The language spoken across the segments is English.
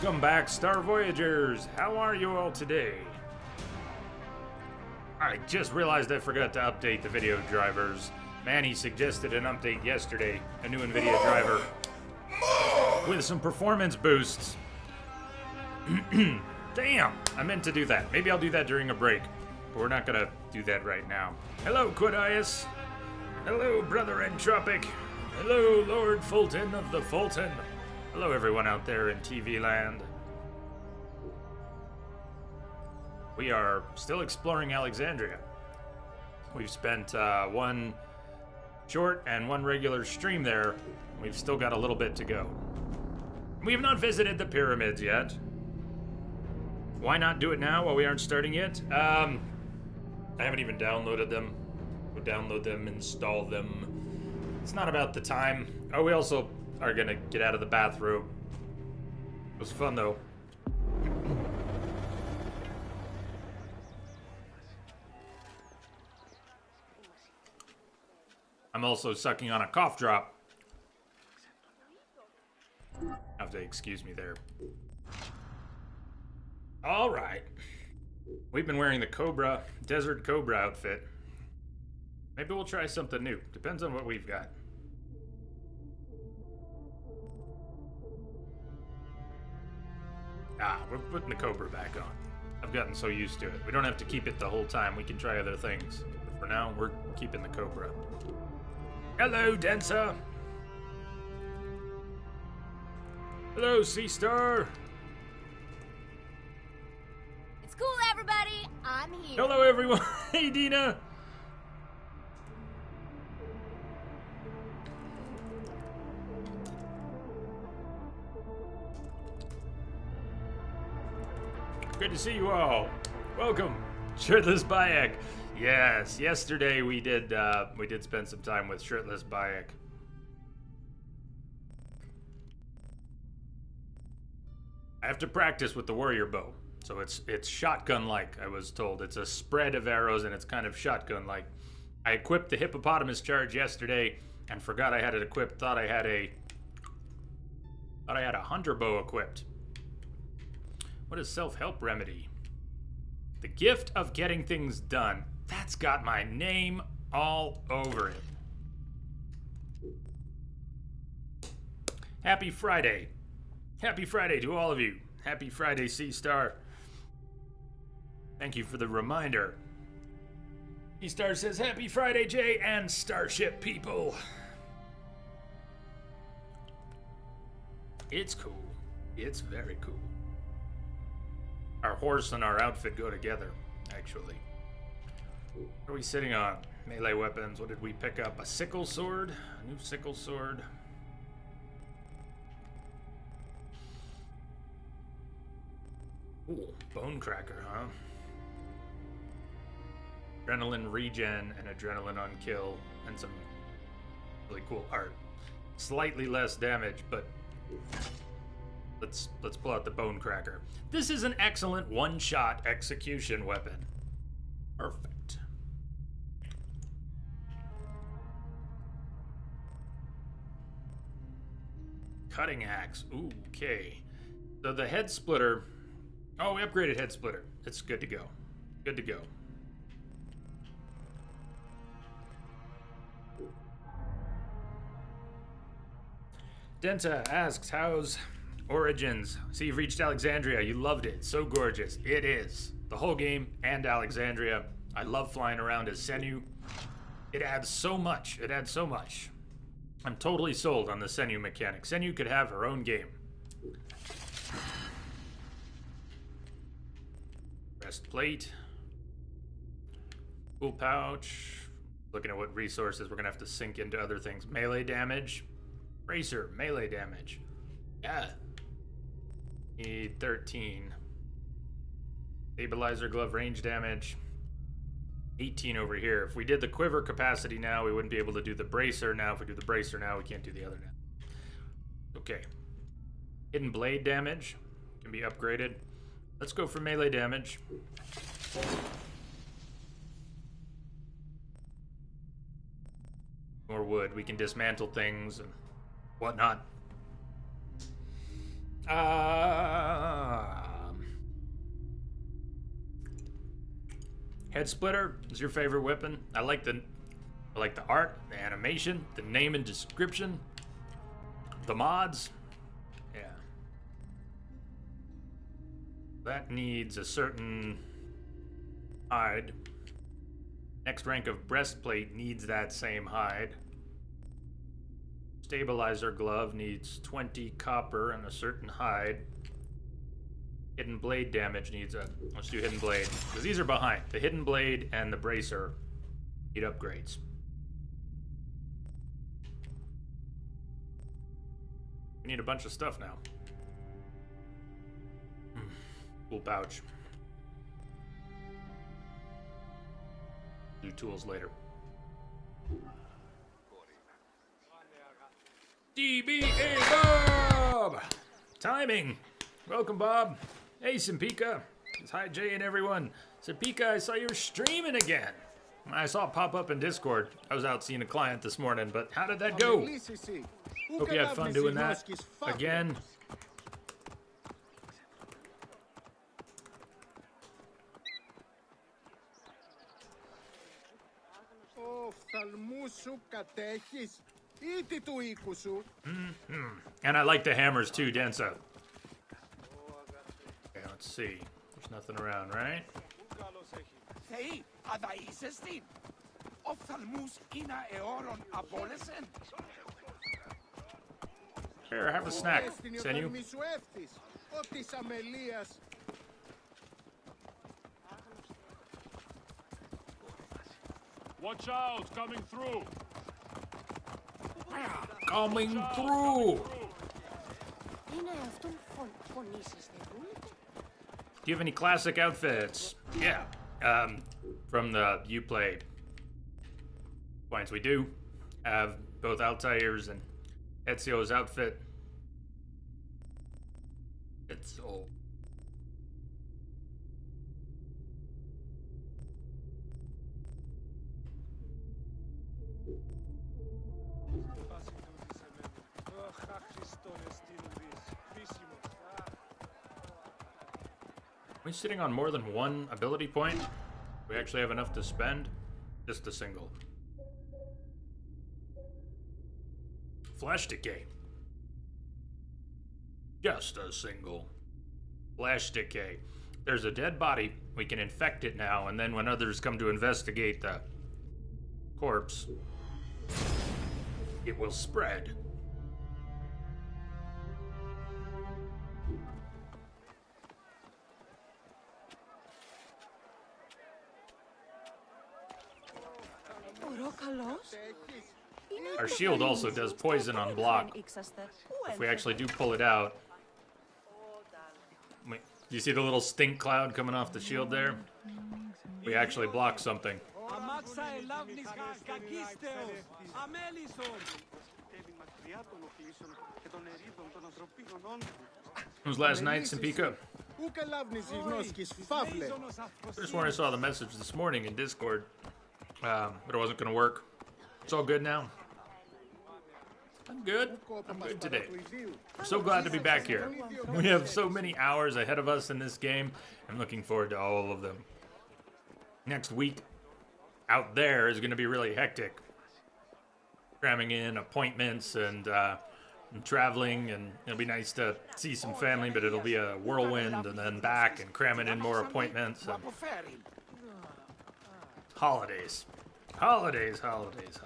Welcome back, Star Voyagers! How are you all today? I just realized I forgot to update the video drivers. Manny suggested an update yesterday, a new NVIDIA driver with some performance boosts. Damn, I meant to do that. Maybe I'll do that during a break, but we're not gonna do that right now. Hello, Quidias. Hello, Brother Entropic. Hello, Lord Fulton of the Fulton. Hello, everyone out there in TV land. We are still exploring Alexandria. We've spent one short and one regular stream there. We've still got a little bit to go. We have not visited the pyramids yet. Why not do it now while we aren't starting yet? I haven't even downloaded them. We'll download them, install them. It's not about the time. Oh, we also are gonna get out of the bathroom. It was fun though. I'm also sucking on a cough drop. Have to excuse me there. All right. We've been wearing the Cobra, Desert Cobra outfit. Maybe we'll try something new. Depends on what we've got. We're putting the Cobra back on. I've gotten so used to it. We don't have to keep it the whole time. We can try other things. But for now, we're keeping the Cobra. Hello, Densa. Hello, Sea Star. It's cool, everybody. I'm here. Hello, everyone. Hey, Dina. Good to see you all. Welcome, Shirtless Bayek. Yes, yesterday we did spend some time with Shirtless Bayek. I have to practice with the warrior bow, so it's shotgun-like. I was told it's a spread of arrows and it's kind of shotgun-like. I equipped the hippopotamus charge yesterday and forgot I had it equipped. Thought I had a hunter bow equipped. What is self-help remedy? The gift of getting things done. That's got my name all over it. Happy Friday. Happy Friday to all of you. Happy Friday, Sea Star. Thank you for the reminder. Sea Star says, Happy Friday, Jay and Starship people. It's cool. It's very cool. Our horse and our outfit go together, actually. What are we sitting on? Melee weapons. What did we pick up? A sickle sword? A new sickle sword. Ooh, bone cracker, huh? Adrenaline regen and adrenaline on kill and some really cool art. Slightly less damage, but let's pull out the bone cracker. This is an excellent one-shot execution weapon. Perfect. Cutting axe. Ooh, okay. So the head splitter. Oh, we upgraded head splitter. It's good to go. Good to go. Denta asks, how's Origins? So you've reached Alexandria. You loved it. So gorgeous. It is. The whole game and Alexandria. I love flying around as Senu. It adds so much. It adds so much. I'm totally sold on the Senu mechanic. Senu could have her own game. Breastplate. Cool pouch. Looking at what resources we're going to have to sink into other things. Melee damage. Bracer. Melee damage. Yeah. Need 13. Stabilizer glove range damage. 18 over here. If we did the quiver capacity now, we wouldn't be able to do the bracer now. If we do the bracer now, we can't do the other now. Okay. Hidden blade damage can be upgraded. Let's go for melee damage. More wood. We can dismantle things and whatnot. Head splitter is your favorite weapon. I like the art, the animation, the name and description, the mods. Yeah. That needs a certain hide. Next rank of breastplate needs that same hide. Stabilizer glove needs 20 copper and a certain hide. Hidden blade damage needs a... Let's do hidden blade, because these are behind. The hidden blade and the bracer need upgrades. We need a bunch of stuff now. Cool pouch. Do tools later. DBA Bob! Timing! Welcome, Bob. Hey, Simpika. It's hi, Jay and everyone. Simpika, I saw you were streaming again. I saw it pop up in Discord. I was out seeing a client this morning, but how did that go? Hope you had fun doing that. Again. And I like the hammers too, Densa. Okay, let's see. There's nothing around, right? Here, have a snack. Send you. Watch out, coming through. Coming through. Do you have any classic outfits? Yeah. From the Uplay points, we do have both Altair's and Ezio's outfit. It's all. Are we sitting on more than one ability point? We actually have enough to spend? Just a single. Flash decay. Just a single. Flash decay. There's a dead body. We can infect it now, and then when others come to investigate the corpse, it will spread. Our shield also does poison on block. If we actually do pull it out. Do you see the little stink cloud coming off the shield there? We actually block something. Who's last night, Simpika? Just when I saw the message this morning in Discord, but it wasn't going to work. It's all good now. I'm good. I'm good today. I'm so glad to be back here. We have so many hours ahead of us in this game. I'm looking forward to all of them. Next week out there is going to be really hectic. Cramming in appointments and traveling, and it'll be nice to see some family, but it'll be a whirlwind and then back and cramming in more appointments. And holidays. Holidays, holidays, holidays.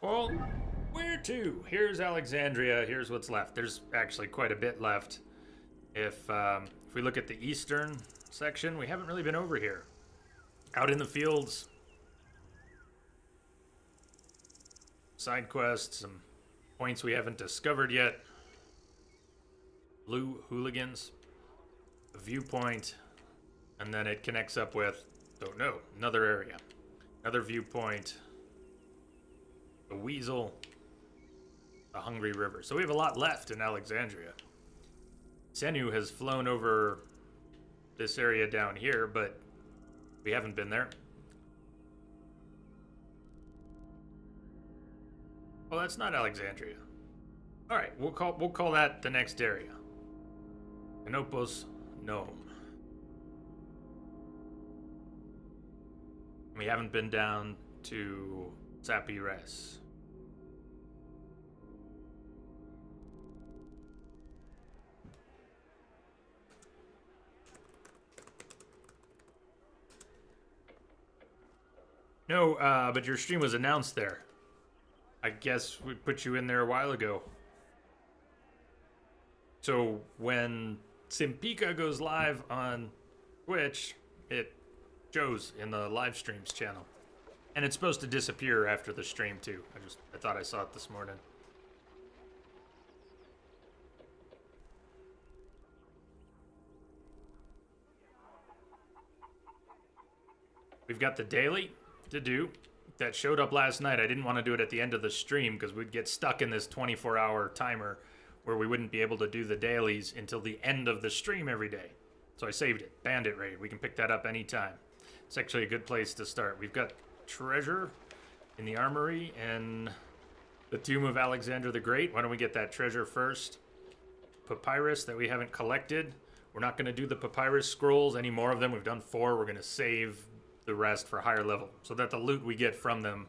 Well, where to? Here's Alexandria. Here's what's left. There's actually quite a bit left. If we look at the eastern section, we haven't really been over here. Out in the fields. Side quests, some points we haven't discovered yet. Blue hooligans. A viewpoint. And then it connects up with, don't know, another area. Another viewpoint. The Weasel. The Hungry River. So we have a lot left in Alexandria. Senu has flown over this area down here, but we haven't been there. Oh, that's not Alexandria. All right, we'll call that the next area. Canopus Gnome. We haven't been down to Sapires. No, but your stream was announced there. I guess we put you in there a while ago. So when Simpika goes live on Twitch, it shows in the live streams channel. And it's supposed to disappear after the stream too. I thought I saw it this morning. We've got the daily to do that showed up last night. I didn't want to do it at the end of the stream because we'd get stuck in this 24-hour timer where we wouldn't be able to do the dailies until the end of the stream every day. So I saved it. Bandit Raid. We can pick that up anytime. It's actually a good place to start. We've got treasure in the armory and the Tomb of Alexander the Great. Why don't we get that treasure first? Papyrus that we haven't collected. We're not going to do the papyrus scrolls, any more of them. We've done 4. We're going to save the rest for higher level so that the loot we get from them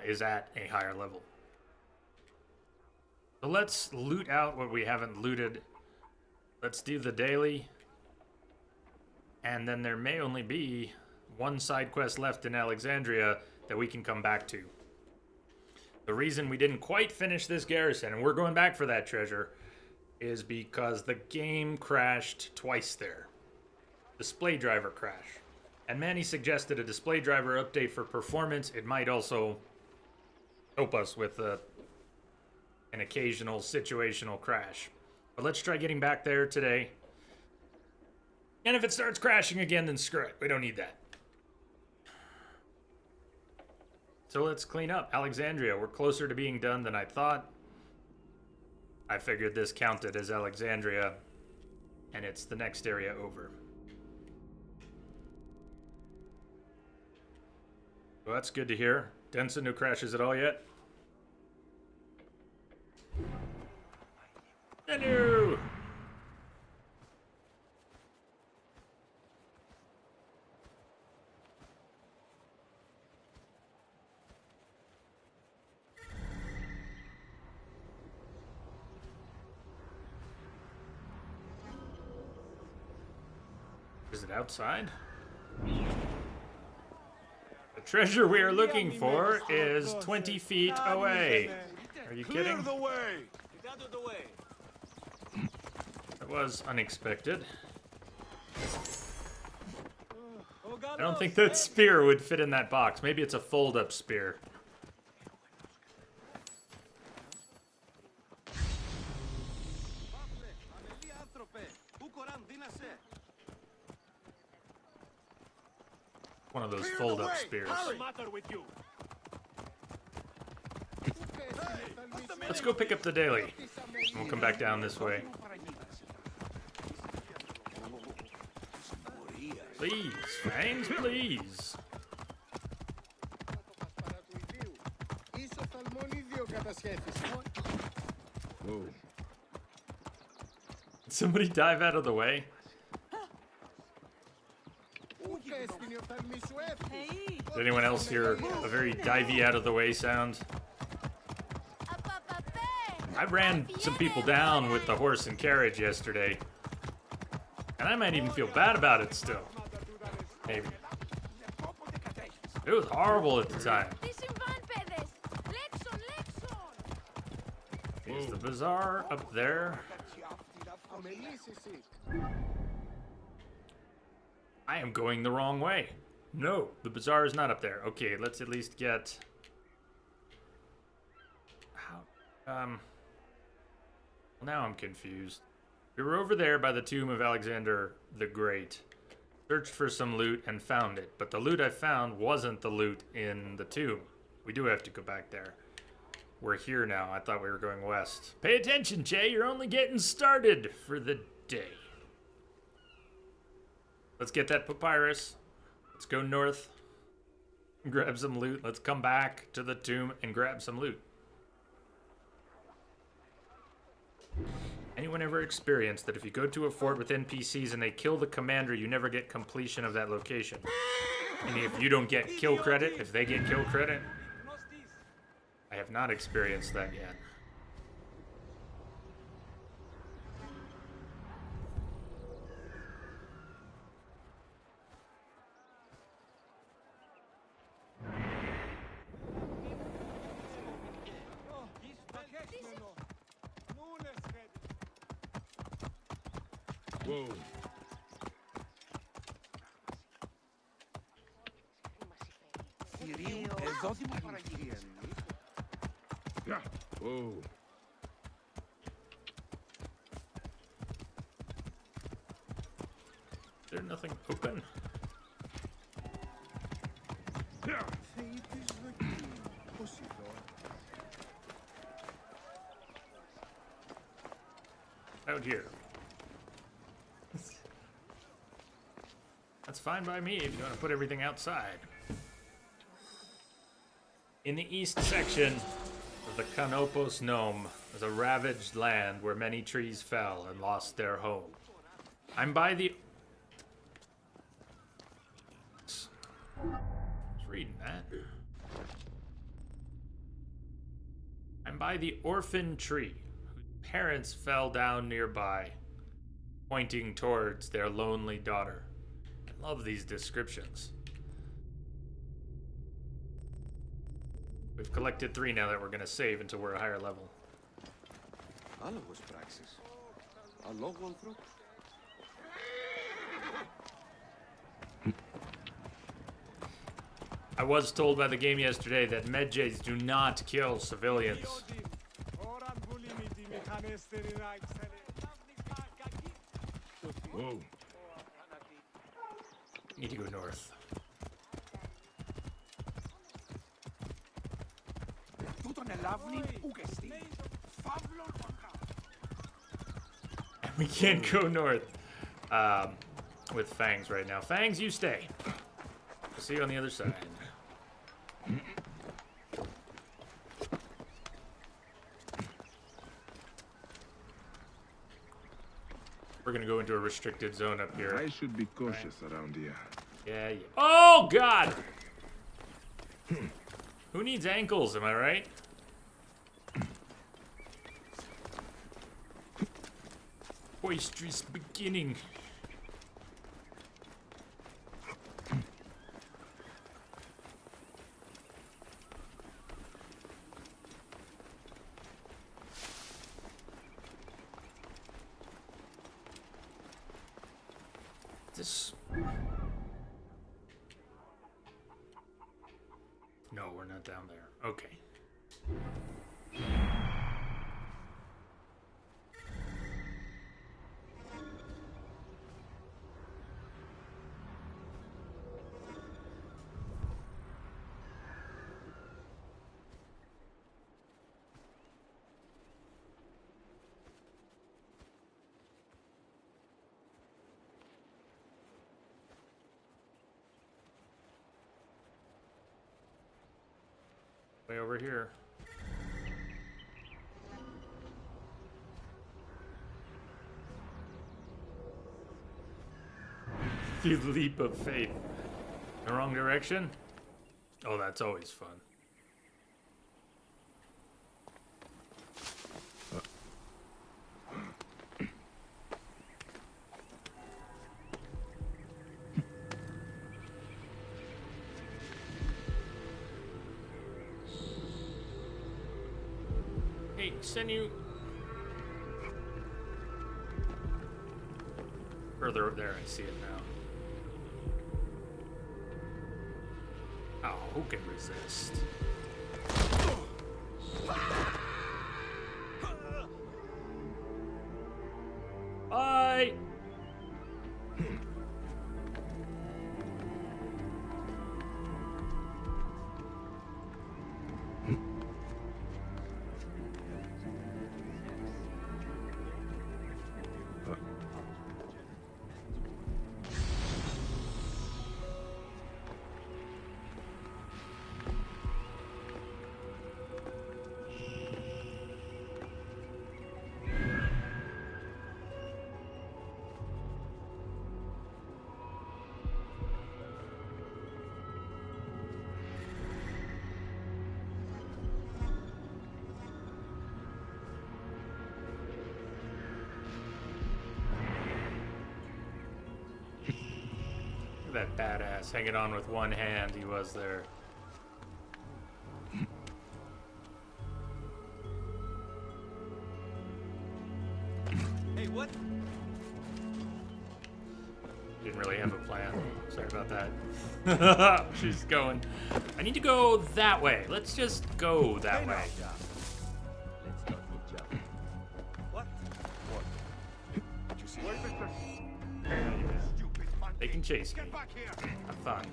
is at a higher level. So let's loot out what we haven't looted. Let's do the daily. And then there may only be one side quest left in Alexandria that we can come back to. The reason we didn't quite finish this garrison, and we're going back for that treasure, is because the game crashed twice there. Display driver crash. And Manny suggested a display driver update for performance. It might also help us with an occasional situational crash. But let's try getting back there today. And if it starts crashing again, then screw it. We don't need that. So let's clean up. Alexandria, we're closer to being done than I thought. I figured this counted as Alexandria, and it's the next area over. Well, that's good to hear. Denson, no crashes at all yet? Hello! Is it outside? The treasure we are looking for is 20 feet away. Are you kidding? Clear the way! That was unexpected. I don't think that spear would fit in that box. Maybe it's a fold-up spear. One of those fold-up spears. What's the matter with you? Let's go pick up the daily. We'll come back down this way. Please, Fangs, please. Whoa. Did somebody dive out of the way? Did anyone else hear a very divey out of the way sound? I ran some people down with the horse and carriage yesterday. And I might even feel bad about it still. Maybe. It was horrible at the time. Is the bazaar up there? I am going the wrong way. No, the bazaar is not up there. Okay, let's at least get... How? Now I'm confused. We were over there by the tomb of Alexander the Great. Searched for some loot and found it. But the loot I found wasn't the loot in the tomb. We do have to go back there. We're here now. I thought we were going west. Pay attention, Jay. You're only getting started for the day. Let's get that papyrus. Let's go north. Grab some loot. Let's come back to the tomb and grab some loot. Anyone ever experienced that if you go to a fort with NPCs and they kill the commander, you never get completion of that location? And if you don't get kill credit, if they get kill credit? I have not experienced that yet. Whoa. Yeah. Whoa. Is there nothing open? Yeah. Out here. That's fine by me if you want to put everything outside. In the east section of the Canopus Nome is a ravaged land where many trees fell and lost their home. I'm by the... Just reading that. I'm by the orphan tree, whose parents fell down nearby, pointing towards their lonely daughter. I love these descriptions. We've collected 3 now that we're going to save until we're a higher level. Άλλος πράξεις. Αλόγου ανθρώπου. I was told by the game yesterday that medjays do not kill civilians. Whoa. Need to go north. We can't go north with Fangs right now. Fangs, you stay. We'll see you on the other side. We're gonna go into a restricted zone up here. I should be cautious around here. Yeah, yeah. Oh, God! Who needs ankles, am I right? Boisterous beginning. This... No, we're not down there. Okay. Way over here. The leap of faith. The wrong direction? Oh, that's always fun. Hey, send you further up there. I see it now. Oh, who can resist? Bye. that badass hanging on with one hand he was there. Hey, what? Didn't really have a plan. Sorry about that. She's going. I need to go that way. Let's just go that way. Let's start with Jack. What? What? You see? They can chase me. Get back here! Have fun.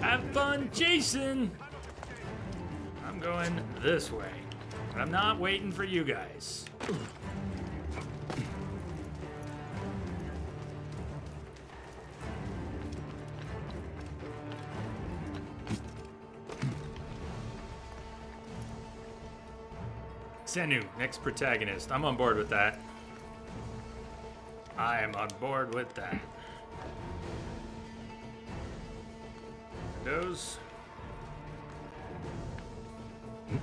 Have fun chasing! I'm going this way. And I'm not waiting for you guys. Senu, next protagonist. I'm on board with that. I am on board with that. Windows. I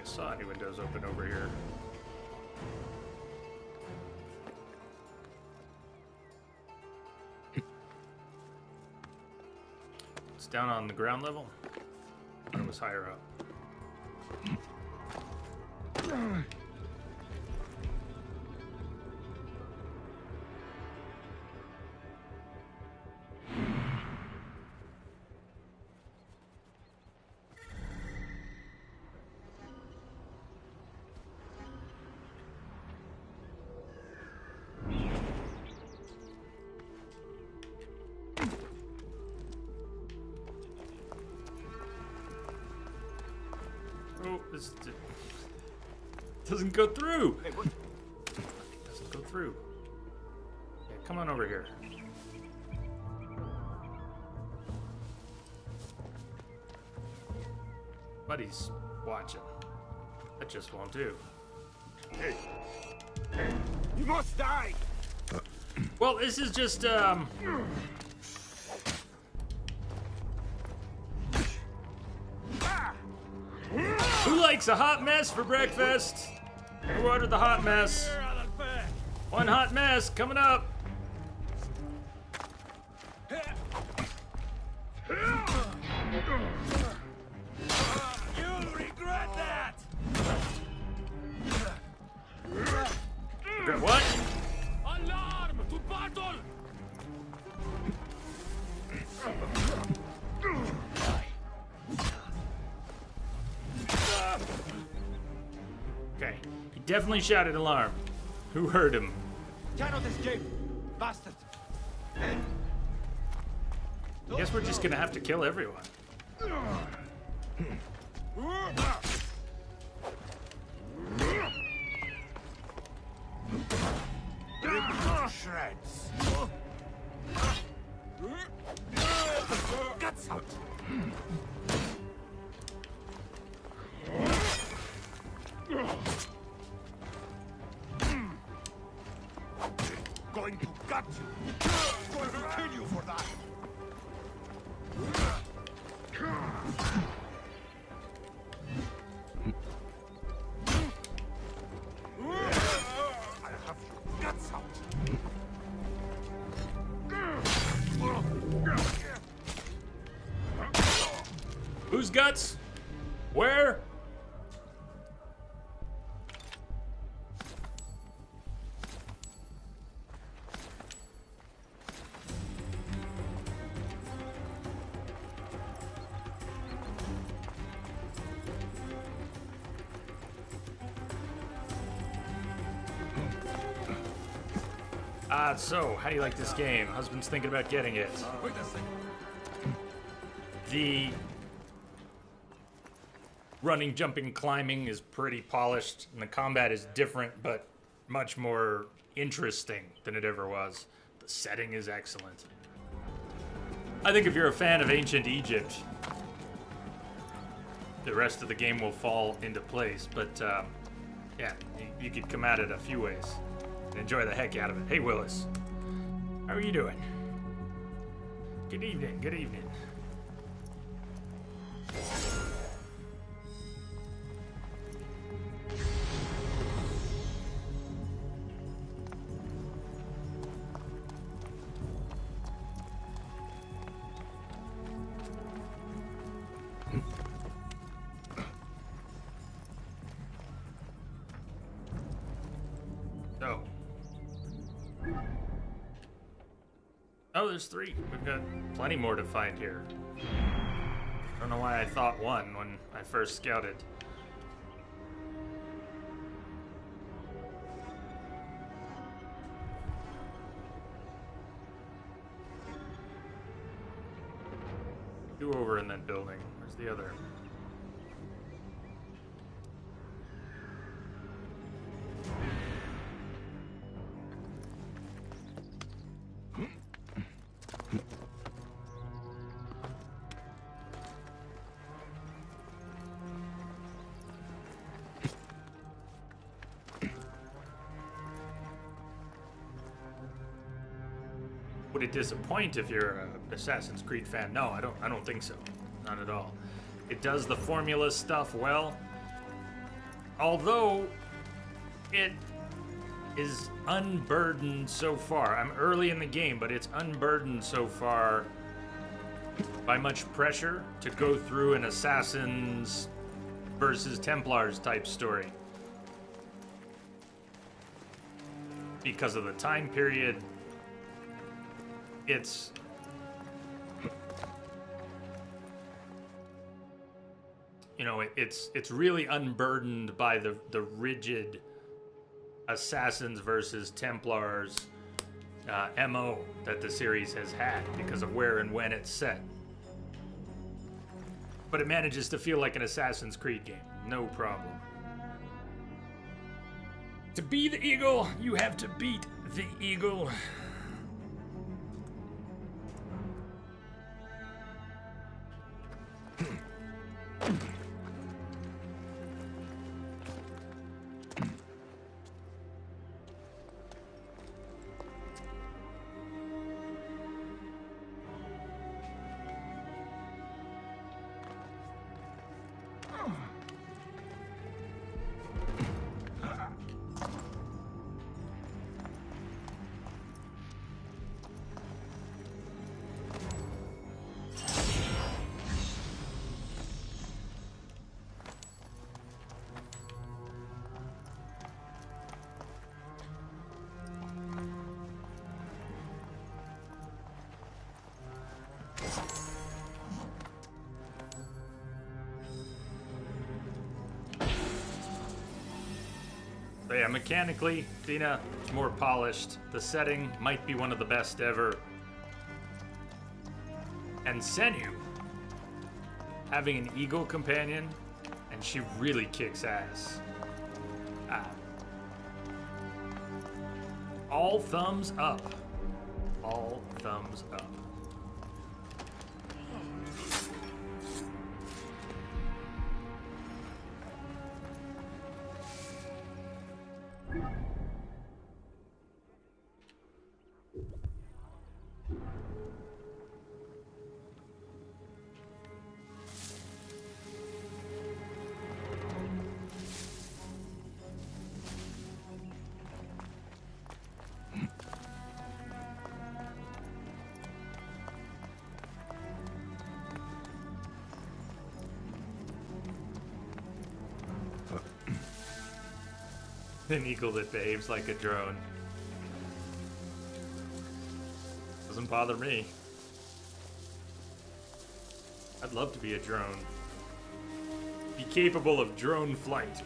saw any windows open over here. It's down on the ground level. I thought it was higher up. Oh, this doesn't go through. Hey, what? Doesn't go through. Yeah, come on over here. Buddy's watching. That just won't do. Hey! Hey! You must die! Well, this is just Who likes a hot mess for breakfast? Who ordered the hot mess? One hot mess coming up. You'll regret that! Regret what? Alarm! To battle! Okay. He definitely shouted alarm. Who heard him? Cannot escape! Bastard! I guess we're just gonna have to kill everyone. Shreds! Guts out! Going to gut you! Going to kill you for that! I have your guts out! Whose guts? Where? So, how do you like this game? Husband's thinking about getting it. Wait a second. The running, jumping, climbing is pretty polished, and the combat is different, but much more interesting than it ever was. The setting is excellent. I think if you're a fan of ancient Egypt, the rest of the game will fall into place, but yeah, you could come at it a few ways and enjoy the heck out of it. Hey, Willis. How are you doing? Good evening, good evening. Oh, there's 3. We've got plenty more to find here. I don't know why I thought 1 when I first scouted. Two over in that building. Where's the other? Would it disappoint if you're an Assassin's Creed fan? No, I don't think so. Not at all. It does the formula stuff well. Although it is unburdened so far. I'm early in the game, but it's unburdened so far by much pressure to go through an Assassins versus Templars type story. Because of the time period, it's it's really unburdened by the rigid Assassins versus Templars MO that the series has had because of where and when it's set. But it manages to feel like an Assassin's Creed game, no problem. To be the eagle, you have to beat the eagle. So yeah, mechanically, Dina, it's more polished. The setting might be one of the best ever. And Senu, having an eagle companion, and she really kicks ass. All thumbs up. All thumbs up. An eagle that behaves like a drone. Doesn't bother me. I'd love to be a drone. Be capable of drone flight.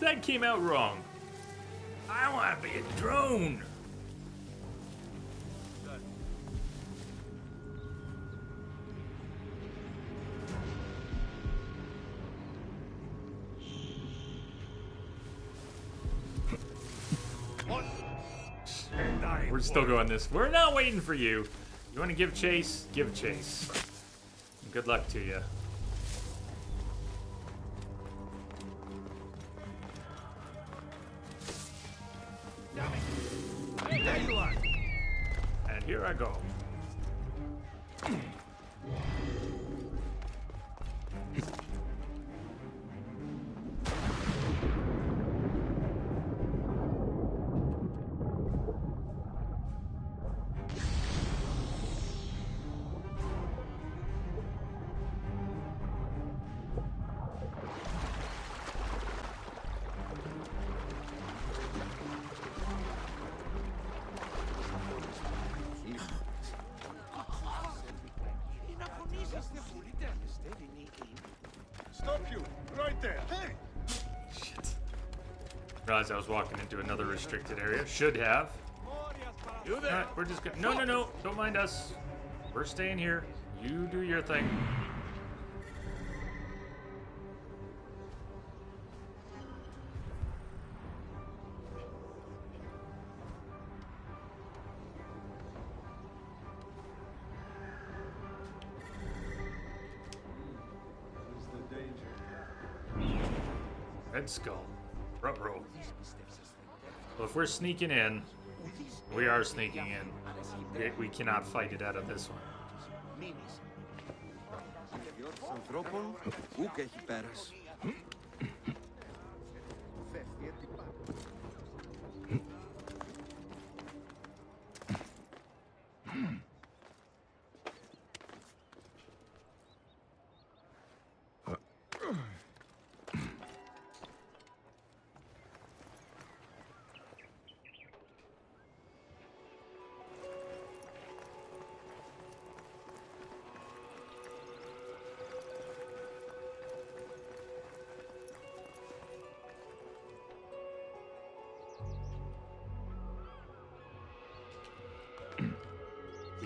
That came out wrong. I want to be a drone. We're still going this. We're not waiting for you. You want to give chase? Give chase. Good luck to you. There you are. And here I go. Realized I was walking into another restricted area. Should have. You there? Alright, we're just gonna. No, no, no. Don't mind us. We're staying here. You do your thing. Red Skull. Ruh-roh. Well, if we're sneaking in, we are sneaking in. We cannot fight it out of this one. Ανθρώπων, ούκ έχει πέρας.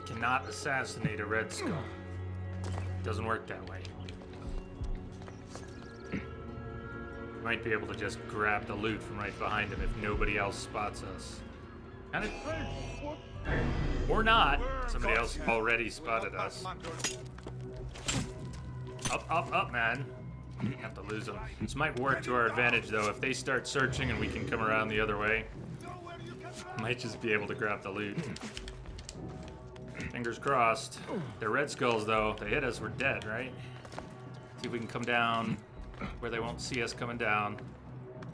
Cannot assassinate a Red Skull. Doesn't work that way. Might be able to just grab the loot from right behind him if nobody else spots us. Kind of, or not. Somebody else already spotted us. Up, up, up, man. Have to lose them. This might work to our advantage though. If they start searching and we can come around the other way, might just be able to grab the loot. Fingers crossed. They're Red Skulls, though. They hit us, we're dead, right? See if we can come down where they won't see us coming down.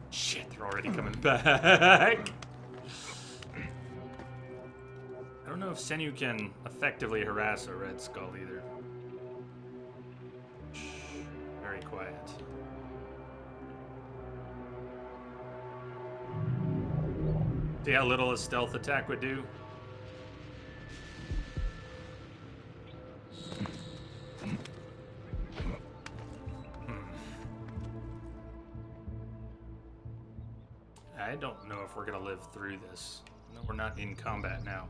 Shit, they're already coming back. I don't know if Senu can effectively harass a Red Skull either. Shh, very quiet. See how little a stealth attack would do? I don't know if we're gonna live through this. No, we're not in combat now.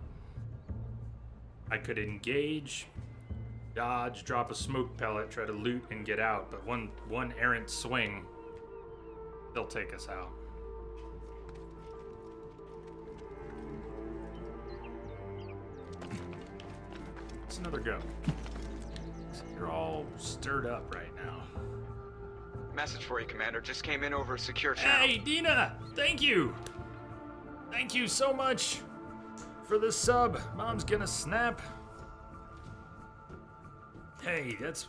I could engage, dodge, drop a smoke pellet, try to loot and get out, but one errant swing, they'll take us out. Let's another go. You're all stirred up right now. Message for you, Commander. Just came in over a secure channel. Hey, Dina! Thank you! Thank you so much for the sub. Mom's gonna snap. Hey, that's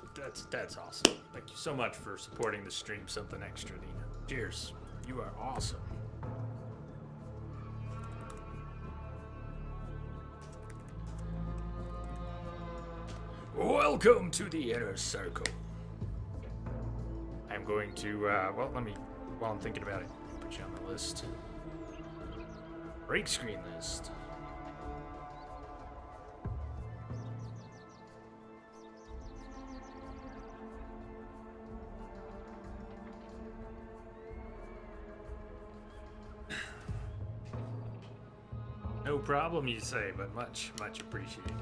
awesome. Thank you so much for supporting the stream. Something extra, Dina. Cheers. You are awesome. Welcome to the inner circle. I'm going to, well, while I'm thinking about it, put you on the list. Break screen list. No problem, you say, but much appreciated.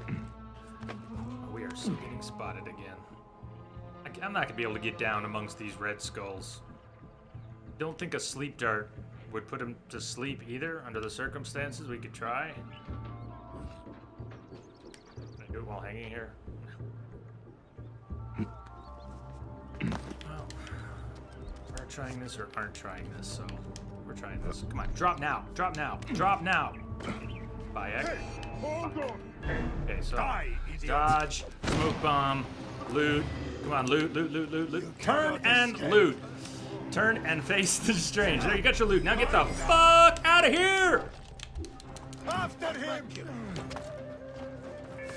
We are still getting spotted again. I'm not gonna be able to get down amongst these Red Skulls. Don't think a sleep dart would put him to sleep either, under the circumstances. We could try. Can I do it while hanging here? Well, we're trying this or aren't trying this, so we're trying this. Come on, drop now, drop now, drop now! Bayek. Okay, so dodge, smoke bomb, loot. Come on, loot, loot, loot, loot, loot. Turn and loot. Turn and face the strange. There, you got your loot. Now get the fuck out of here! After him!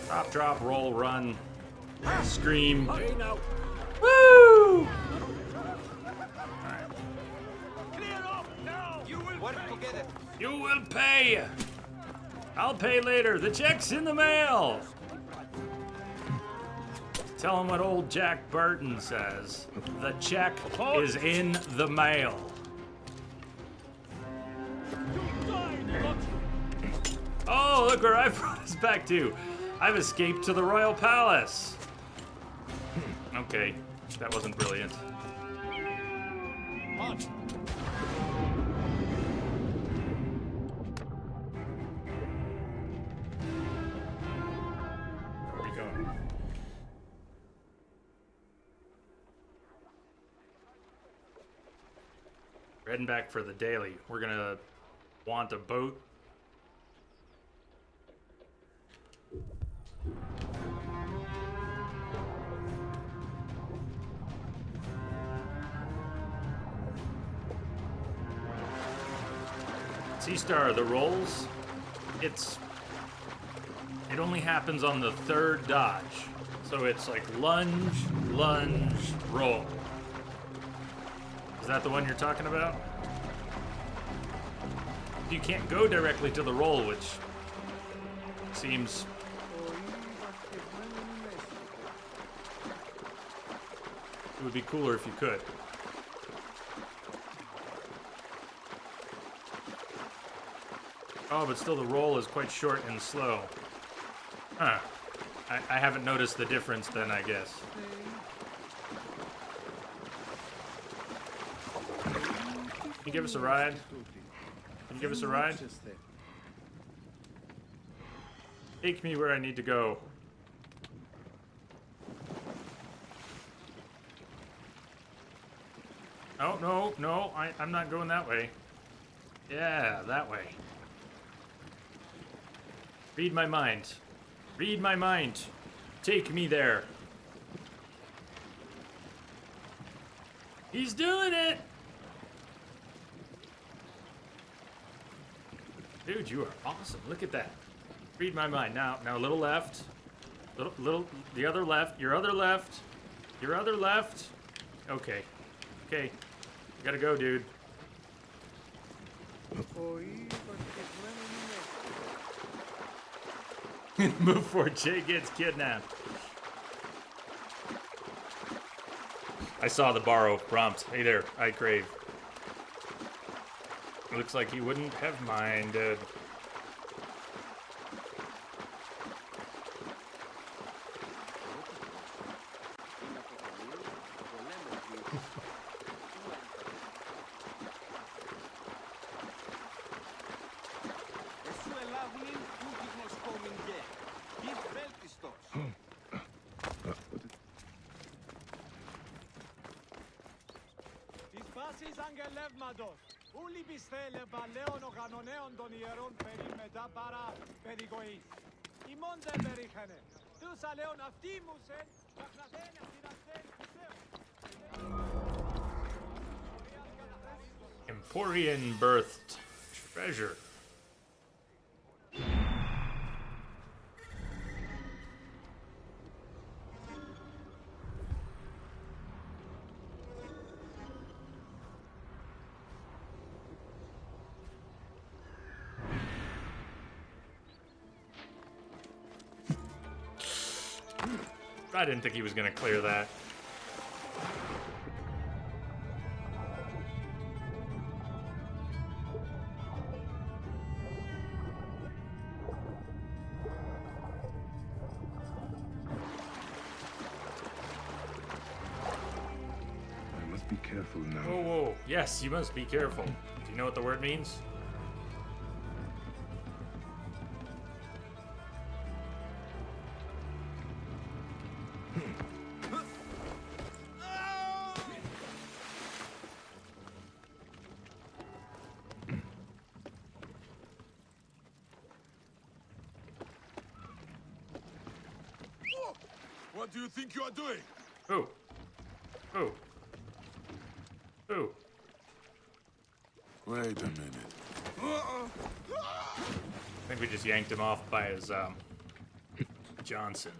Drop, drop, roll, run, scream. Now. Woo! Alright. Clear up now! You will Work together. You will pay! I'll pay later. The check's in the mail! Tell him what old Jack Burton says. The check is in the mail. Oh, look where I brought us back to. I've escaped to the royal palace. Okay, that wasn't brilliant. On. Where are we going? We're heading back for the daily. We're gonna want a boat. Seastar, the rolls, it only happens on the third dodge. So it's like lunge, lunge, roll. Is that the one you're talking about? You can't go directly to the roll, which seems... It would be cooler if you could. Oh, but still the roll is quite short and slow. Huh. I haven't noticed the difference then, I guess. Can you give us a ride? Can you give us a ride? Take me where I need to go. Oh, no, no, I'm not going that way. Yeah, that way. Read my mind. Read my mind. Take me there. He's doing it! Dude, you are awesome. Look at that. Read my mind. Now a little left. The other left. Your other left. Your other left. Okay. Okay. You gotta go, dude. Move before Jay gets kidnapped. I saw the borrow prompt. Hey there, I crave. Looks like he wouldn't have minded. Ούλοι πιστεύε παλαιών ο κανονέων των ιερών περί μετά παρά περιγωής. Ημών δεν περίχανε. Τους αλέων αυτοί μουσεν, παχναδέν αυτήν Emporian birthed treasure. I didn't think he was going to clear that. I must be careful now. Whoa, whoa. Yes, you must be careful. Do you know what the word means? What do you think you are doing? Ooh. Ooh. Ooh. Wait a minute. I think we just yanked him off by his, Johnson.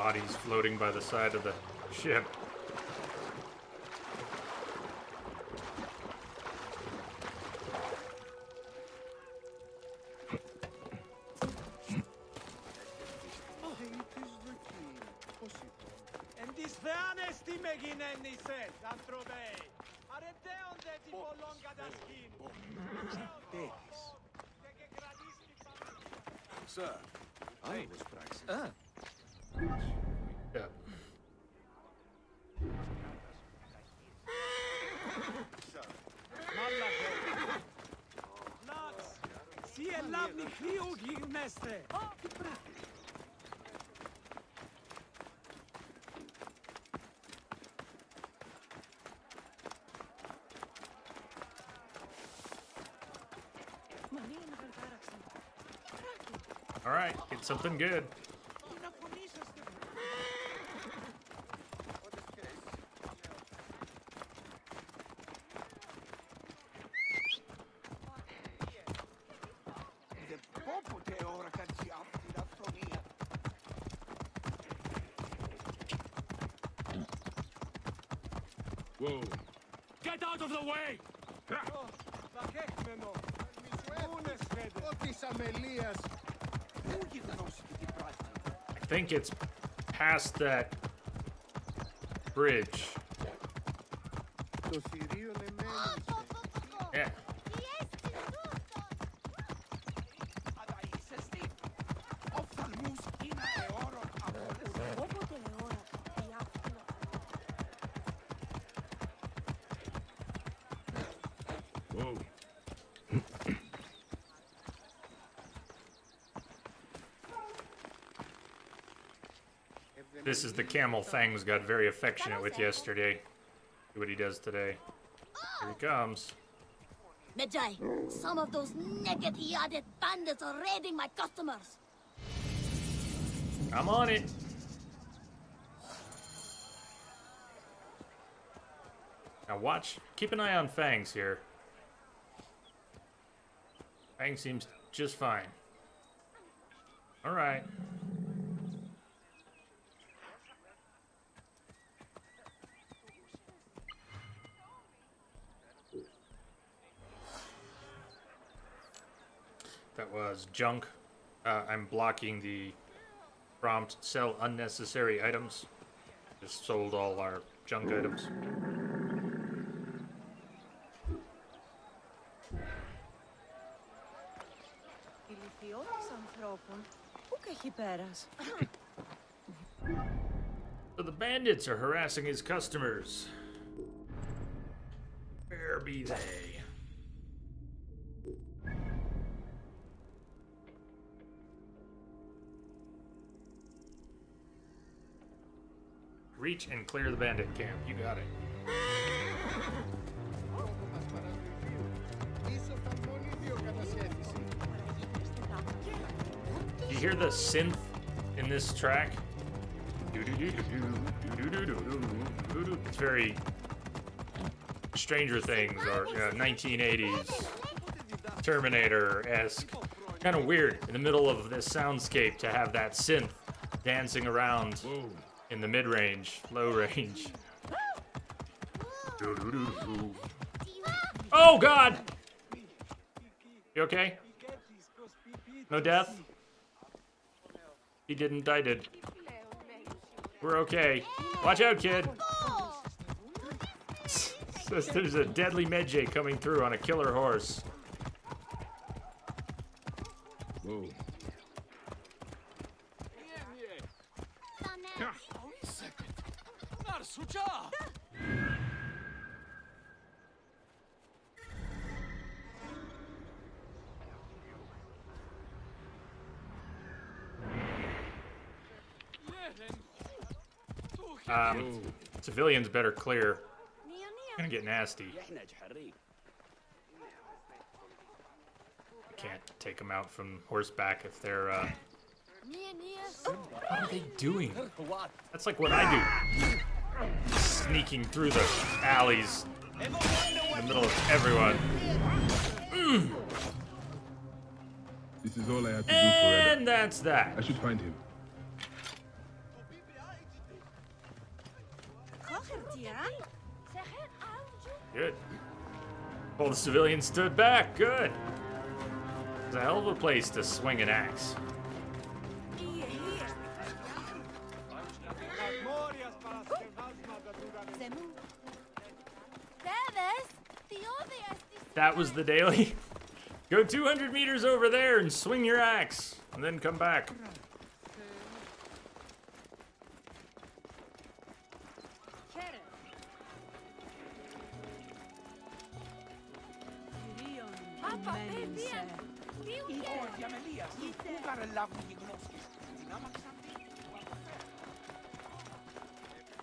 bodies floating by the side of the ship. Εν τις θεάνες τι με γινέννησες, ανθρωπέ. Αρετέονται τι πολλών κατασκήν. Και κρατήστη πάνω. Sir, I was practicing. Yeah. Μάλακε. Λάξ, σι ελάβνη χλίου γυρνέστε. Τι πράγμα. All right, get something good. Δεν πω ποτέ ώρα κάτι από την αυτονία. Whoa. Get out of the way! Βαχέχμενο. Ούνες φέτε. Ό,τι αμελίας. Πού γυρνώσετε την πράξη. I think it's past that bridge. Το θηρίο εμένησε. Yeah. Αλλά είσαστε. Οφθαλμούς είναι αιώρων αγώνες. Όποτε ώρα διάφορα. Whoa. This is the camel Fangs got very affectionate with yesterday. See what he does today. Here he comes. Medjay, some of those naked-headed bandits are raiding my customers. I'm on it. Now watch, keep an eye on Fangs here. Fang seems just fine. All right. That was junk. I'm blocking the prompt sell unnecessary items. Just sold all our junk items. Ηλικιώτης ανθρώπων, πού και έχει πέρας. So the bandits are harassing his customers. Where be they? Reach and clear the bandit camp. You got it. You hear the synth in this track? It's very Stranger Things or 1980s Terminator-esque. Kind of weird in the middle of this soundscape to have that synth dancing around in the mid-range, low range. Oh God! You okay? No death? He didn't, I did. We're okay. Watch out, kid! Says there's a deadly Medjay coming through on a killer horse. Whoa. Civilians better clear. Gonna get nasty. Can't take them out from horseback if they're, What are they doing? That's like what I do. Sneaking through the alleys in the middle of everyone. This is all I had to do for And Eda. that's that. I should find him. Good. All the civilians stood back. Good. It's a hell of a place to swing an axe. That was the daily. Go 200 meters over there and swing your axe, and then come back.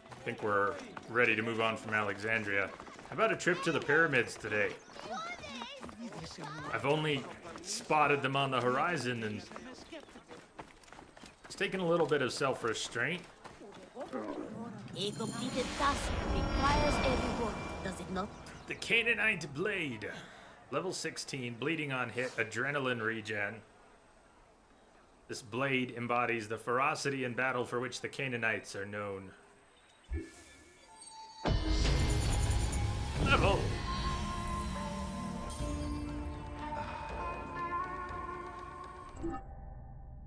I think we're ready to move on from Alexandria. How about a trip to the pyramids today? I've only spotted them on the horizon, and it's taken a little bit of self-restraint. A completed task requires a reward, does it not? The Canaanite Blade. Level 16, bleeding on hit, adrenaline regen. This blade embodies the ferocity in battle for which the Canaanites are known. Level!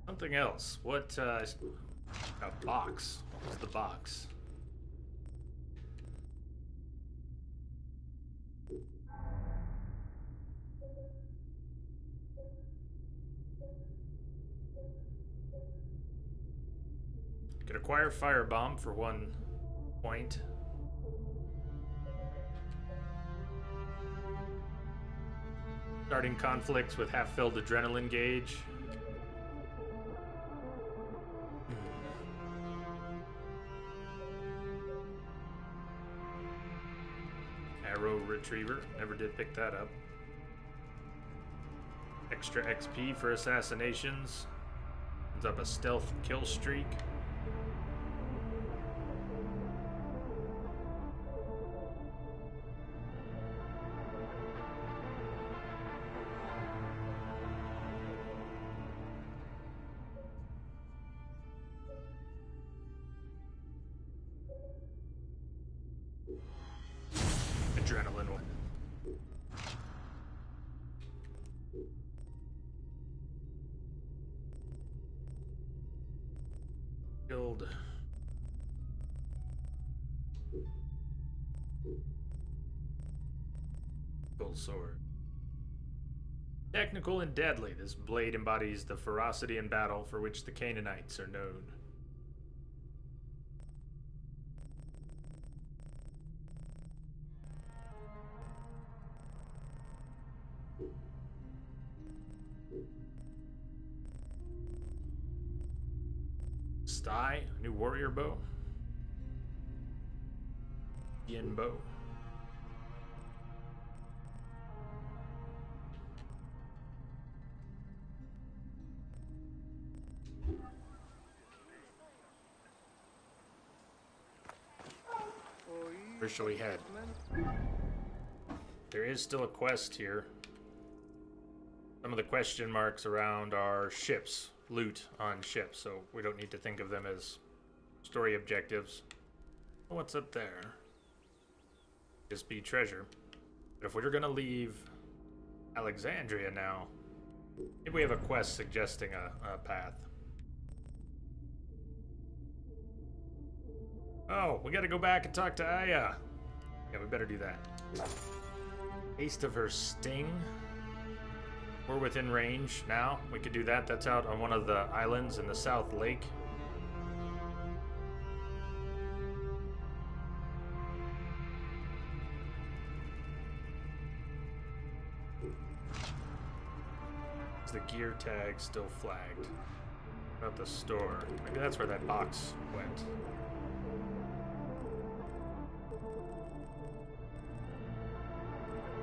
Something else. What, a box. What's the box? Could acquire firebomb for 1 point. Starting conflicts with half-filled adrenaline gauge. Arrow retriever. Never did pick that up. Extra XP for assassinations. Ends up a stealth kill streak. Adrenaline one. Guild. Gold sword. Technical and deadly, this blade embodies the ferocity in battle for which the Canaanites are known. Sty, new warrior bow. Yin bow. Where shall we head? There is still a quest here. Some of the question marks around are ships, loot on ships, so we don't need to think of them as story objectives. What's up there? Just be treasure. But if we're gonna leave Alexandria now, maybe we have a quest suggesting a path. Oh, we gotta go back and talk to Aya. Yeah, we better do that. Taste of her sting. We're within range now. We could do that. That's out on one of the islands in the South Lake. Is the gear tag still flagged? About the store. Maybe that's where that box went.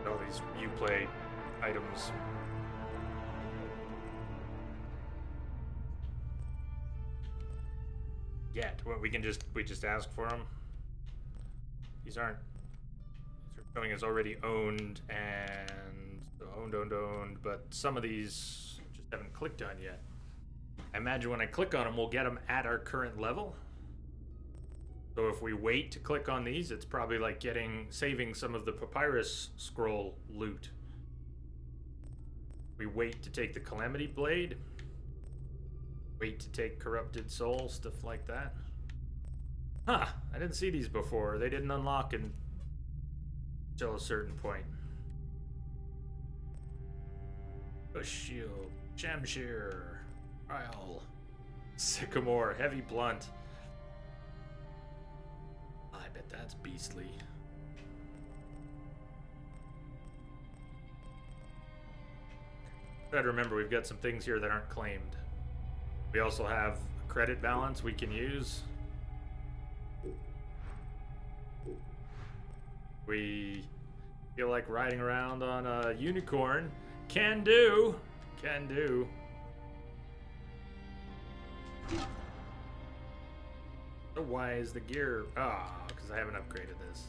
All these Uplay items. Yet, what we just ask for them. These are showing as already owned and owned, but some of these just haven't clicked on yet. I imagine when I click on them, we'll get them at our current level. So if we wait to click on these, it's probably like saving some of the papyrus scroll loot. We wait to take the Calamity Blade. Wait to take Corrupted Soul, stuff like that. Huh, I didn't see these before. They didn't unlock until a certain point. Bush Shield, Shamshir, Ryle, Sycamore, Heavy Blunt. I bet that's beastly. Try to remember we've got some things here that aren't claimed. We also have a credit balance we can use. We feel like riding around on a unicorn. Can do. Can do. So why is the gear... because I haven't upgraded this.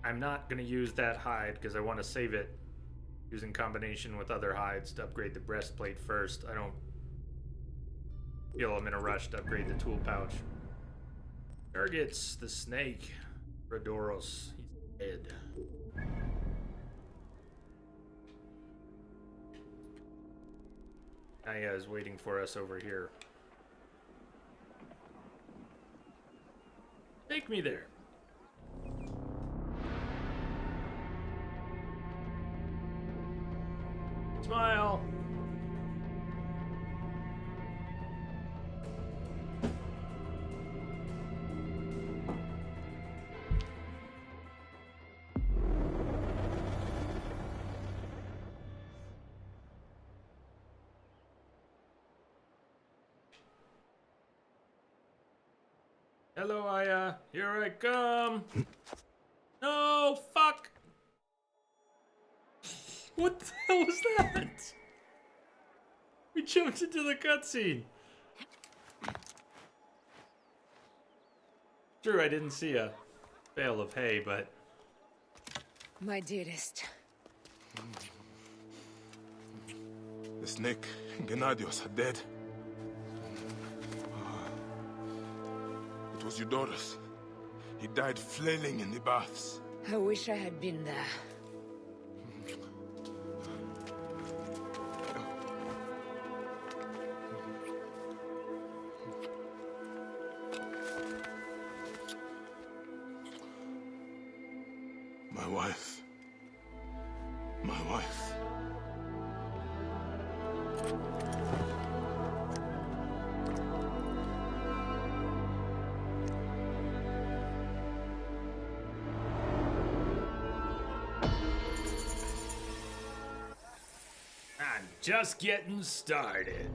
I'm not going to use that hide because I want to save it using combination with other hides to upgrade the breastplate first. I don't feel I'm in a rush to upgrade the tool pouch. Targets the snake. Rhodoros. He's dead. Naya is waiting for us over here. Take me there. Smile. Hello, Aya. Here I come. No, fuck. What the hell was that? We jumped into the cutscene. True, I didn't see a bale of hay, but... My dearest. The snake and Gennadios are dead. It was Eudorus. He died flailing in the baths. I wish I had been there. My wife. My wife. I'm just getting started.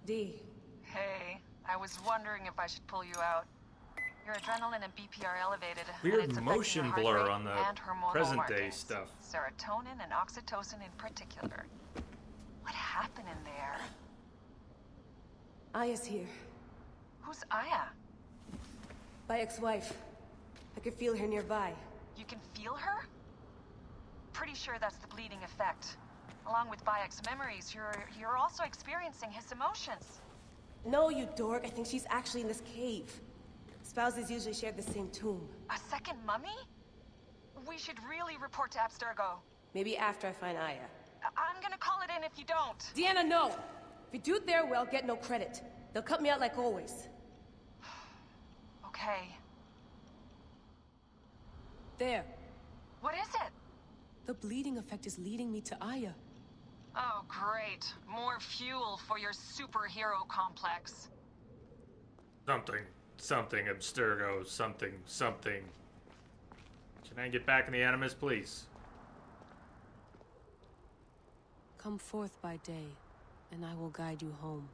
D. Hey, I was wondering if I should pull you out. Your adrenaline and BP are elevated. Weird and it's motion affecting blur your heart on rate the and hormonal present day markers. stuff. Serotonin and oxytocin in particular. What happened in there? Aya's here. Who's Aya? My ex-wife. I could feel her nearby. You can feel her? Pretty sure that's the bleeding effect. Along with Bayek's memories, you're also experiencing his emotions. No, you dork. I think she's actually in this cave. Spouses usually share the same tomb. A second mummy? We should really report to Abstergo. Maybe after I find Aya. I'm gonna call it in if you don't. Deanna, no! If you do it there, well, get no credit. They'll cut me out like always. Okay. There. What is it? The bleeding effect is leading me to Aya. Oh, great. More fuel for your superhero complex. Something, Abstergo, something. Can I get back in the Animus, please? Come forth by day, and I will guide you home.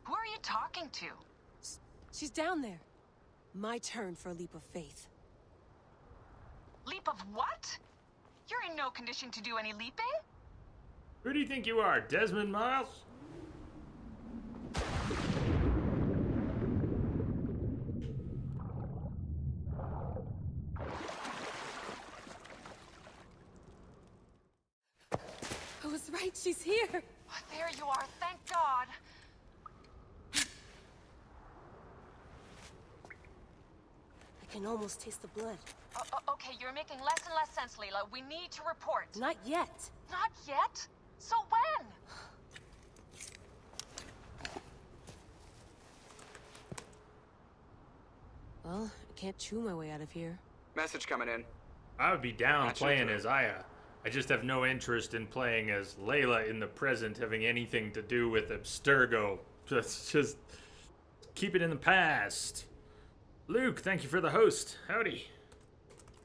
Who are you talking to? She's down there. My turn for a leap of faith. Leap of what? You're in no condition to do any leaping? Who do you think you are, Desmond Miles? She's here! Oh, there you are, thank God. I can almost taste the blood. Okay, you're making less and less sense, Layla. We need to report. Not yet. Not yet? So when? Well, I can't chew my way out of here. Message coming in. I would be down Gotcha. playing as Aya. I just have no interest in playing as Layla in the present, having anything to do with Abstergo. Just keep it in the past. Luke, thank you for the host. Howdy.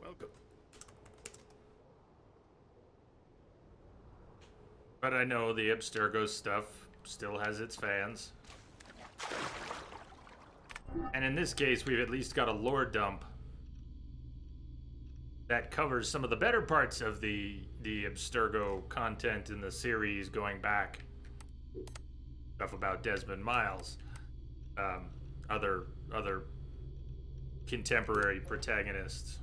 Welcome. But I know the Abstergo stuff still has its fans. And in this case, we've at least got a lore dump that covers some of the better parts of the Abstergo content in the series going back. Stuff about Desmond Miles. Other contemporary protagonists.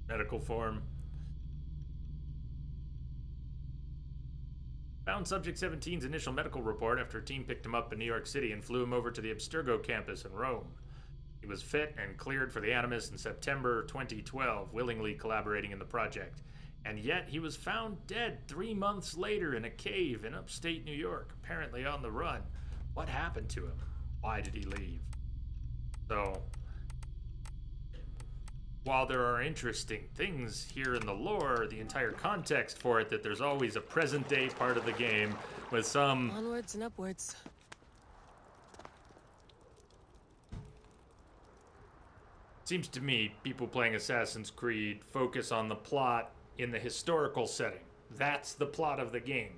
Medical form. Found Subject 17's initial medical report after a team picked him up in New York City and flew him over to the Abstergo campus in Rome. He was fit and cleared for the Animus in September 2012, willingly collaborating in the project. And yet he was found dead 3 months later in a cave in upstate New York, apparently on the run. What happened to him? Why did he leave? So, while there are interesting things here in the lore, the entire context for it, that there's always a present-day part of the game with some... Onwards and upwards. Seems to me people playing Assassin's Creed focus on the plot in the historical setting. That's the plot of the game.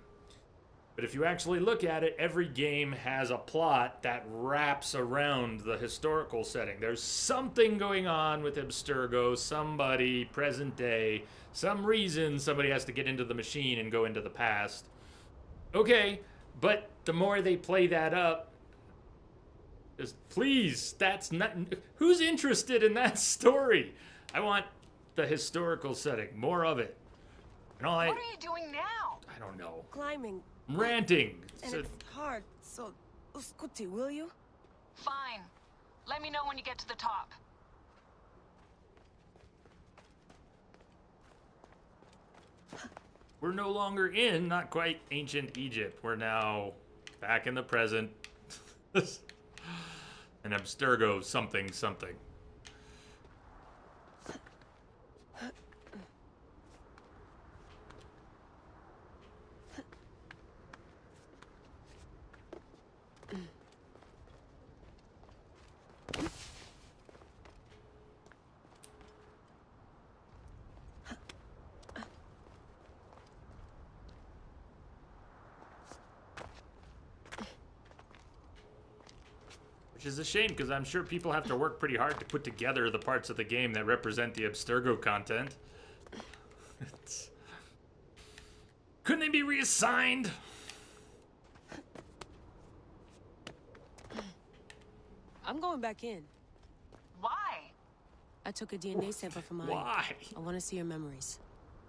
But if you actually look at it, every game has a plot that wraps around the historical setting. There's something going on with Abstergo, somebody, present day, some reason somebody has to get into the machine and go into the past. Okay, but the more they play that up, just please, that's not... Who's interested in that story? I want the historical setting, more of it. And all What are you doing now? I don't know. Climbing. I'm ranting. And So- it's hard, so... Scuti, will you? Fine. Let me know when you get to the top. We're no longer in, not quite ancient Egypt. We're now back in the present. An Abstergo something something. Which is a shame, because I'm sure people have to work pretty hard to put together the parts of the game that represent the Abstergo content. Couldn't they be reassigned? I'm going back in. Why? I took a DNA sample from mine. Why? I want to see your memories.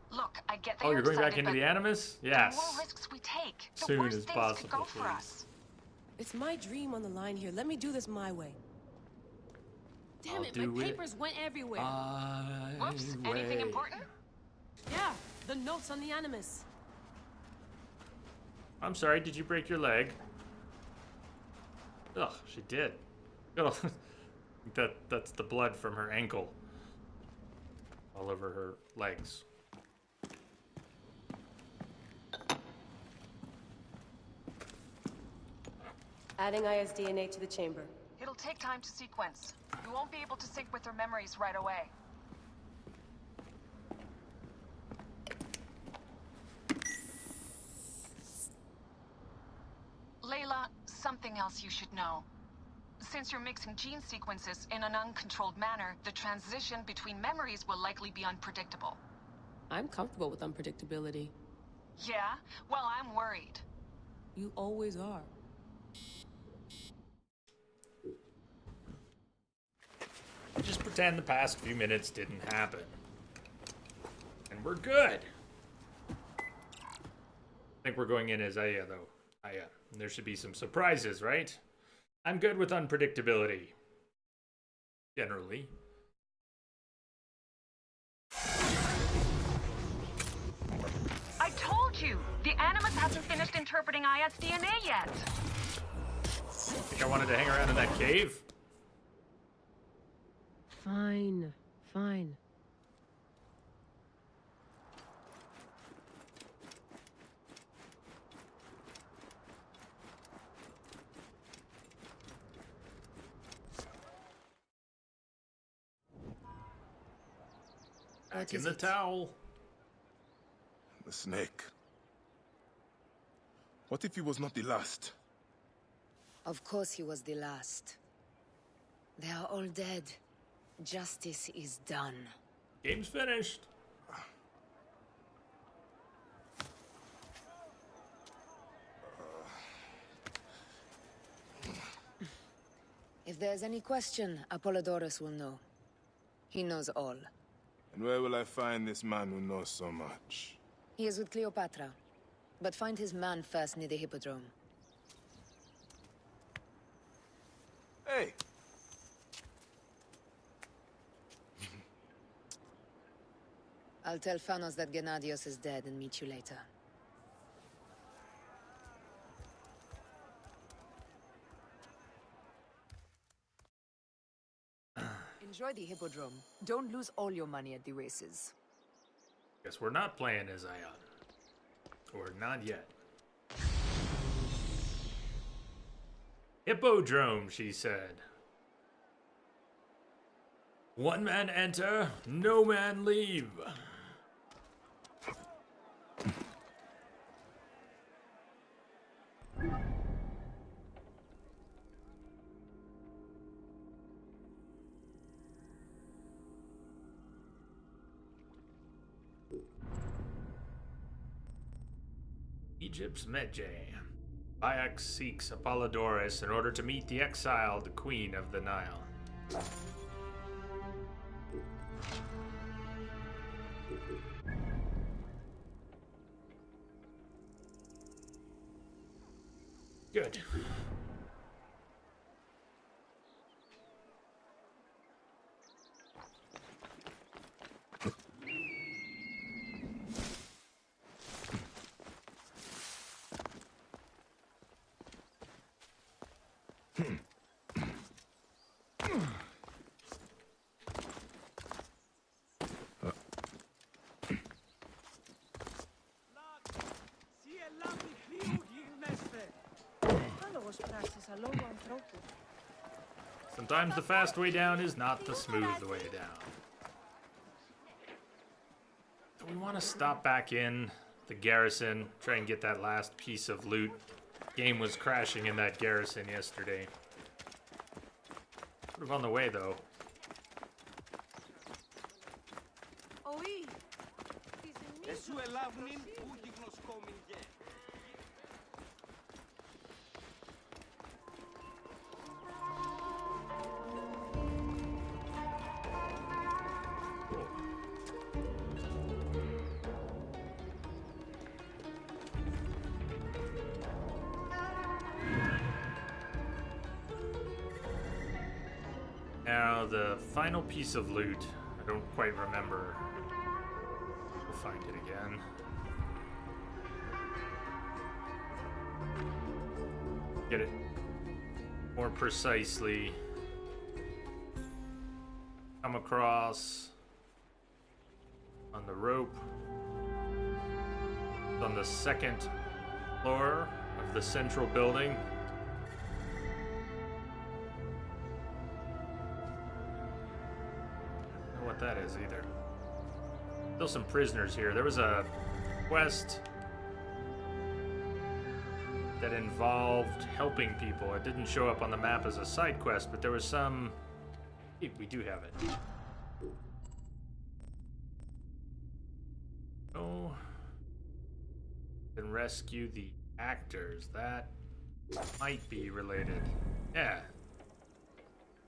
Look, I get that Oh, you're going back excited, into but the Animus? the Yes. more risks we take, the Soon worse as things possible, could go for please. us. It's my dream on the line here. Let me do this my way. Damn I'll it, do my it papers went everywhere. Whoops, anything important? Yeah, the notes on the Animus. I'm sorry, did you break your leg? Ugh, she did. That's the blood from her ankle. All over her legs. Adding Aya's DNA to the chamber. It'll take time to sequence. You won't be able to sync with her memories right away. Layla, something else you should know. Since you're mixing gene sequences in an uncontrolled manner, the transition between memories will likely be unpredictable. I'm comfortable with unpredictability. Yeah? Well, I'm worried. You always are. Just pretend the past few minutes didn't happen. And we're good. I think we're going in as Aya, though. Aya. There should be some surprises, right? I'm good with unpredictability. Generally. I told you! The Animus hasn't finished interpreting Aya's DNA yet. Think I wanted to hang around in that cave? Fine. Fine. Back in the towel. The snake. What if he was not the last? Of course he was the last. They are all dead. Justice is done. Game's finished. If there's any question, Apollodorus will know. He knows all. And where will I find this man who knows so much? He is with Cleopatra. But find his man first near the Hippodrome. Hey! I'll tell Phanos that Gennadios is dead and meet you later. Enjoy the Hippodrome. Don't lose all your money at the races. Guess we're not playing as Ion. Or not yet. Hippodrome, she said. One man enter, no man leave. Egypt's Medjay. Biax seeks Apollodorus in order to meet the exiled Queen of the Nile. Good. Sometimes the fast way down is not the smooth way down. Do we want to stop back in the garrison, try and get that last piece of loot? Game was crashing in that garrison yesterday. Sort of on the way, though. Now, the final piece of loot, I don't quite remember. We'll find it again. Get it more precisely. Come across on the rope. It's on the second floor of the central building. That is either. Still some prisoners here. There was a quest that involved helping people. It didn't show up on the map as a side quest, but there was some. We do have it. Oh, and rescue the actors. That might be related. Yeah.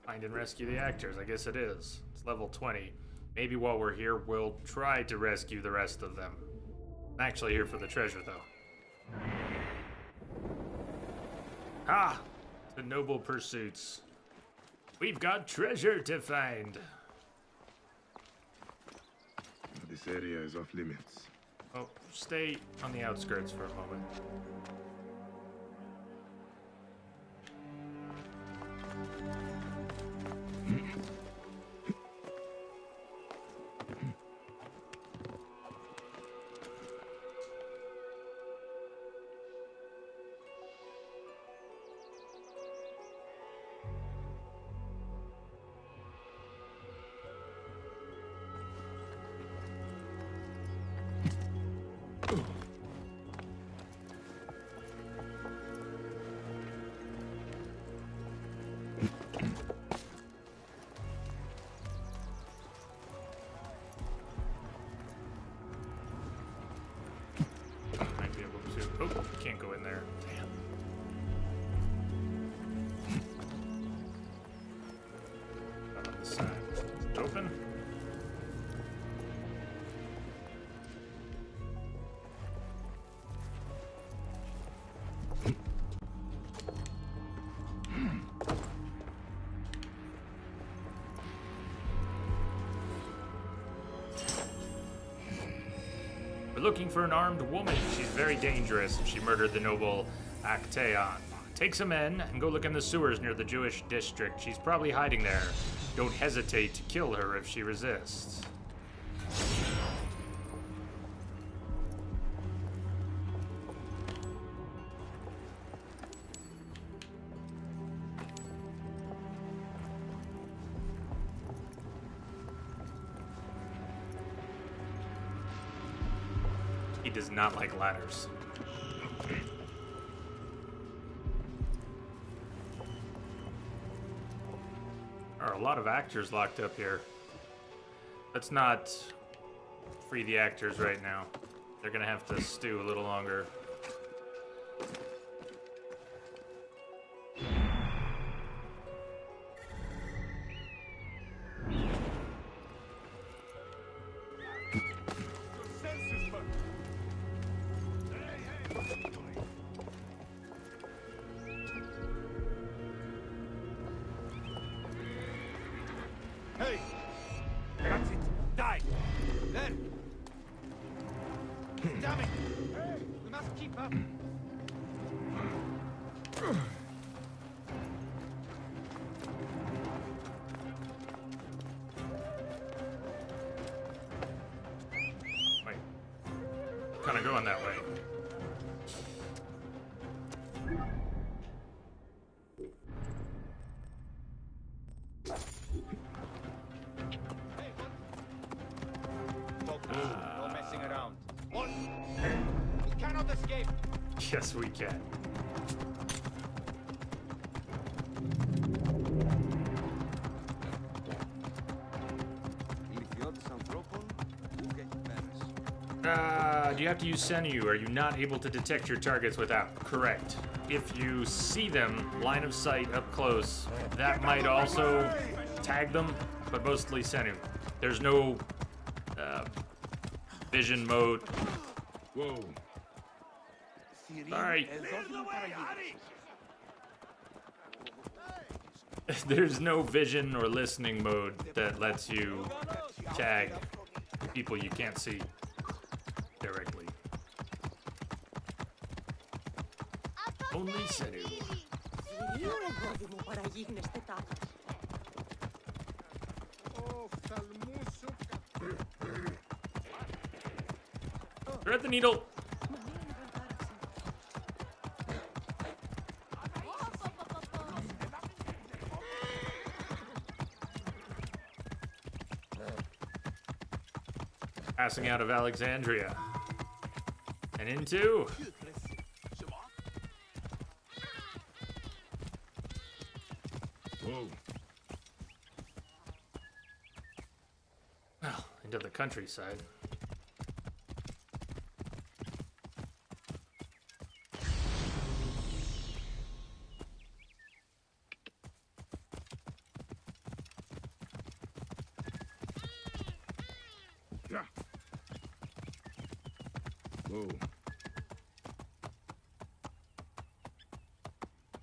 Find and rescue the actors. I guess it is. It's level 20. Maybe while we're here, we'll try to rescue the rest of them. I'm actually here for the treasure, though. Ah! The noble pursuits. We've got treasure to find. This area is off limits. Oh, stay on the outskirts for a moment. Might be able to. Oh, can't go in there. Damn. Not on this side. Open. We're looking for an armed woman. She's very dangerous. She murdered the noble Actaeon. Take some men and go look in the sewers near the Jewish district. She's probably hiding there. Don't hesitate to kill her if she resists. He does not like ladders. There are a lot of actors locked up here. Let's not free the actors right now. They're gonna have to stew a little longer. Hey! That's it. Die! There! Damn it! We must keep up. Wait. Kind of going that way. No messing around. What? We cannot escape. Yes, we can. Do you have to use Senu? Are you not able to detect your targets without? Correct. If you see them, line of sight up close, that might also tag them, but mostly Senu. There's no vision mode. Whoa. Alright. There's no vision or listening mode that lets you tag people you can't see directly. Only Senu. Thread the needle. Passing out of Alexandria. And into... Whoa. Well, into the countryside. Yeah. Whoa.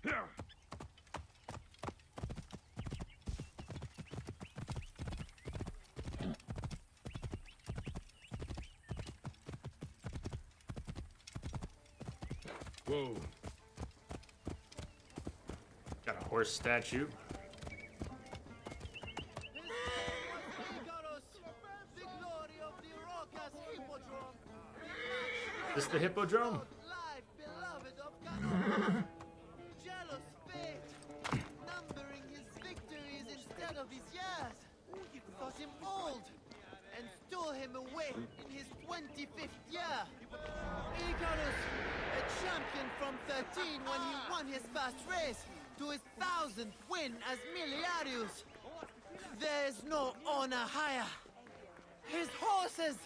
Yeah. Whoa. Got a horse statue. This the Hippodrome? Jealous fate, numbering his victories instead of his years. Thought him old and stole him away in his 25th year. Icarus, a champion from 13 when he won his first race, to his 1000th win as Miliarius. There is no honor higher. His horses,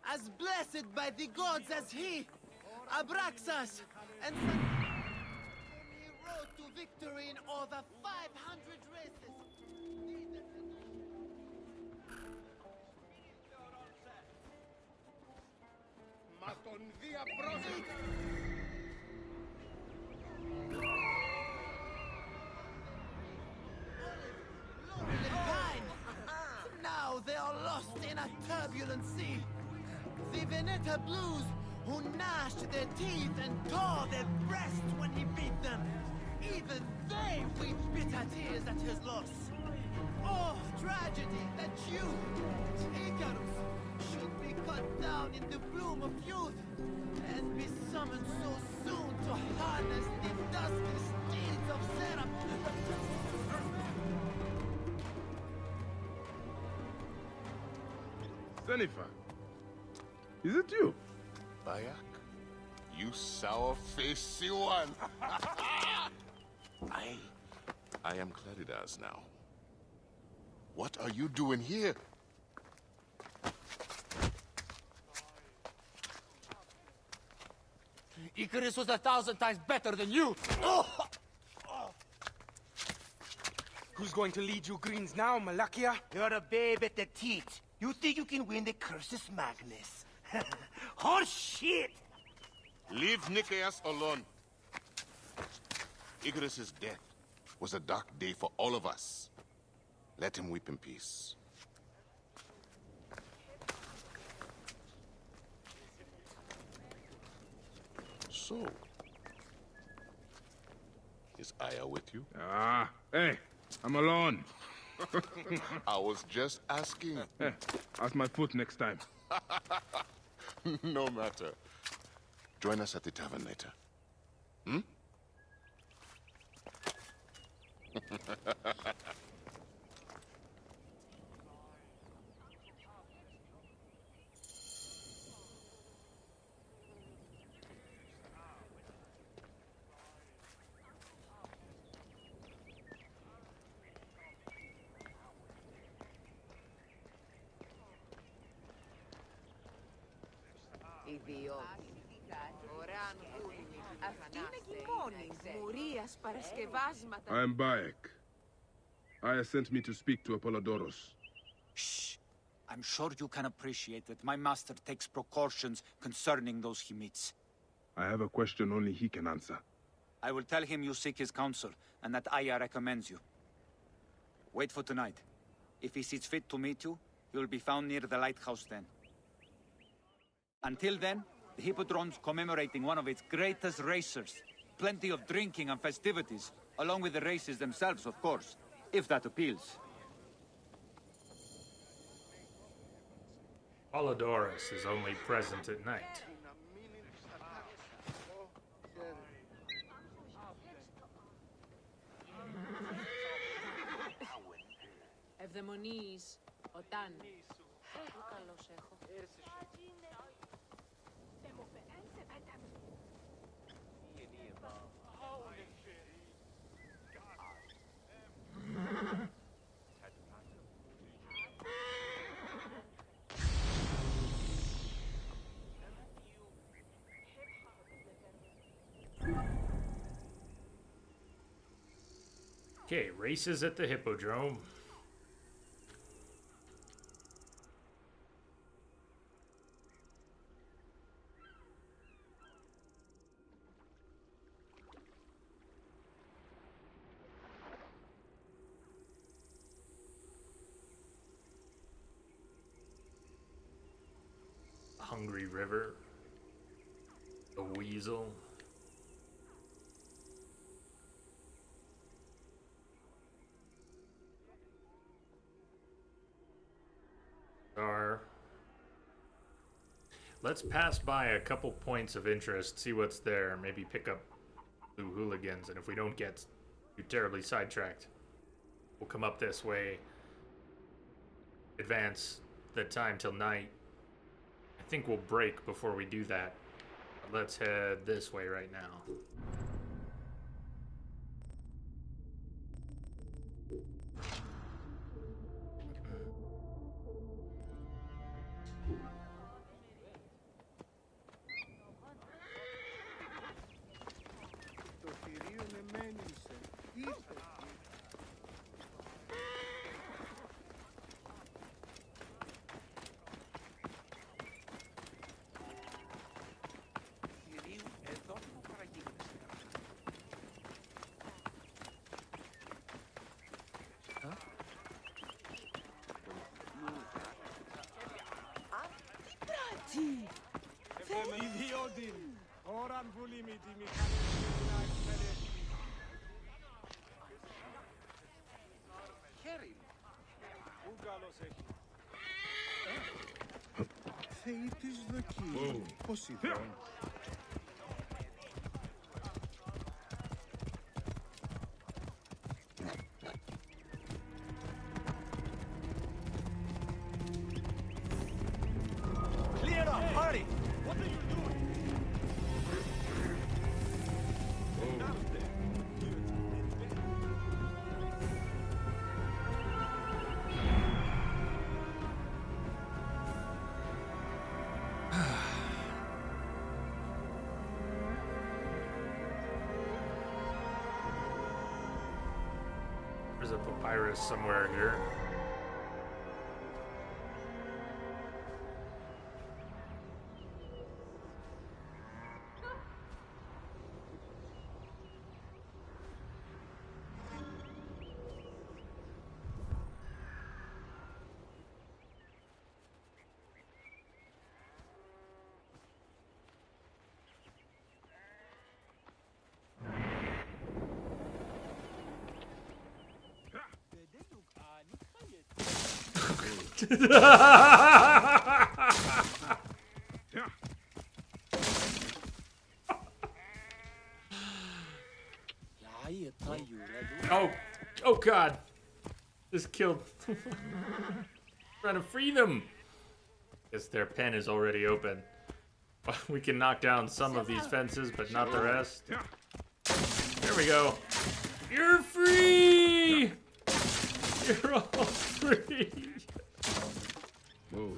as blessed by the gods as he, Abraxas, and whom he rode to victory in over 500 races. Μα τον δια πρόσεχε. Now they are lost in a turbulent sea. The Veneta Blues, who gnashed their teeth and tore their breasts when he beat them. Even they weep bitter tears at his loss. Oh, tragedy that you, Icarus, should be cut down in the bloom of youth and be summoned so soon to harness the dusky steeds of Seraph. Jennifer, is it you? Bayek, you sour-faced one. I am Claridas now. What are you doing here? Icarus was 1,000 times better than you. Who's going to lead you Greens now, Malakia? You're a babe at the teat. You think you can win the Cursus Magnus? Horse shit! Leave Nicaeus alone. Icarus's death was a dark day for all of us. Let him weep in peace. So, is Aya with you? Hey, I'm alone. I was just asking. Hey, ask my foot next time. No matter. Join us at the tavern later. Hmm? I am Bayek. Aya sent me to speak to Apollodorus. Shh. I'm sure you can appreciate that my master takes precautions concerning those he meets. I have a question only he can answer. I will tell him you seek his counsel, and that Aya recommends you. Wait for tonight. If he sees fit to meet you, you'll be found near the lighthouse then. Until then, the Hippodrome's commemorating one of its greatest racers. Plenty of drinking and festivities, along with the races themselves, of course, if that appeals. Apollodorus is only present at night. Ευδαιμονείς, όταν. Okay, races at the Hippodrome. River. A weasel. Let's pass by a couple points of interest, see what's there, maybe pick up blue hooligans, and if we don't get too terribly sidetracked, we'll come up this way, advance the time till night. I think we'll break before we do that. But let's head this way right now. Idiodin, oran vulimi di Mikhail Kerry. Ugalos έχει. Θεοί της δοκίμης. Πώς ήταν. Clear up, hurry! What are you doing? There's a papyrus somewhere here. Oh God! Just killed. Trying to free them. Guess their pen is already open. We can knock down some of these fences, but not the rest. There we go. You're free. You're all free. Whoa.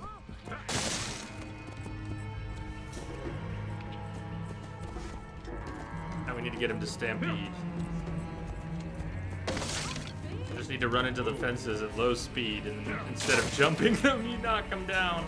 Now we need to get him to stampede. You just need to run into the fences at low speed, and instead of jumping them, you knock them down.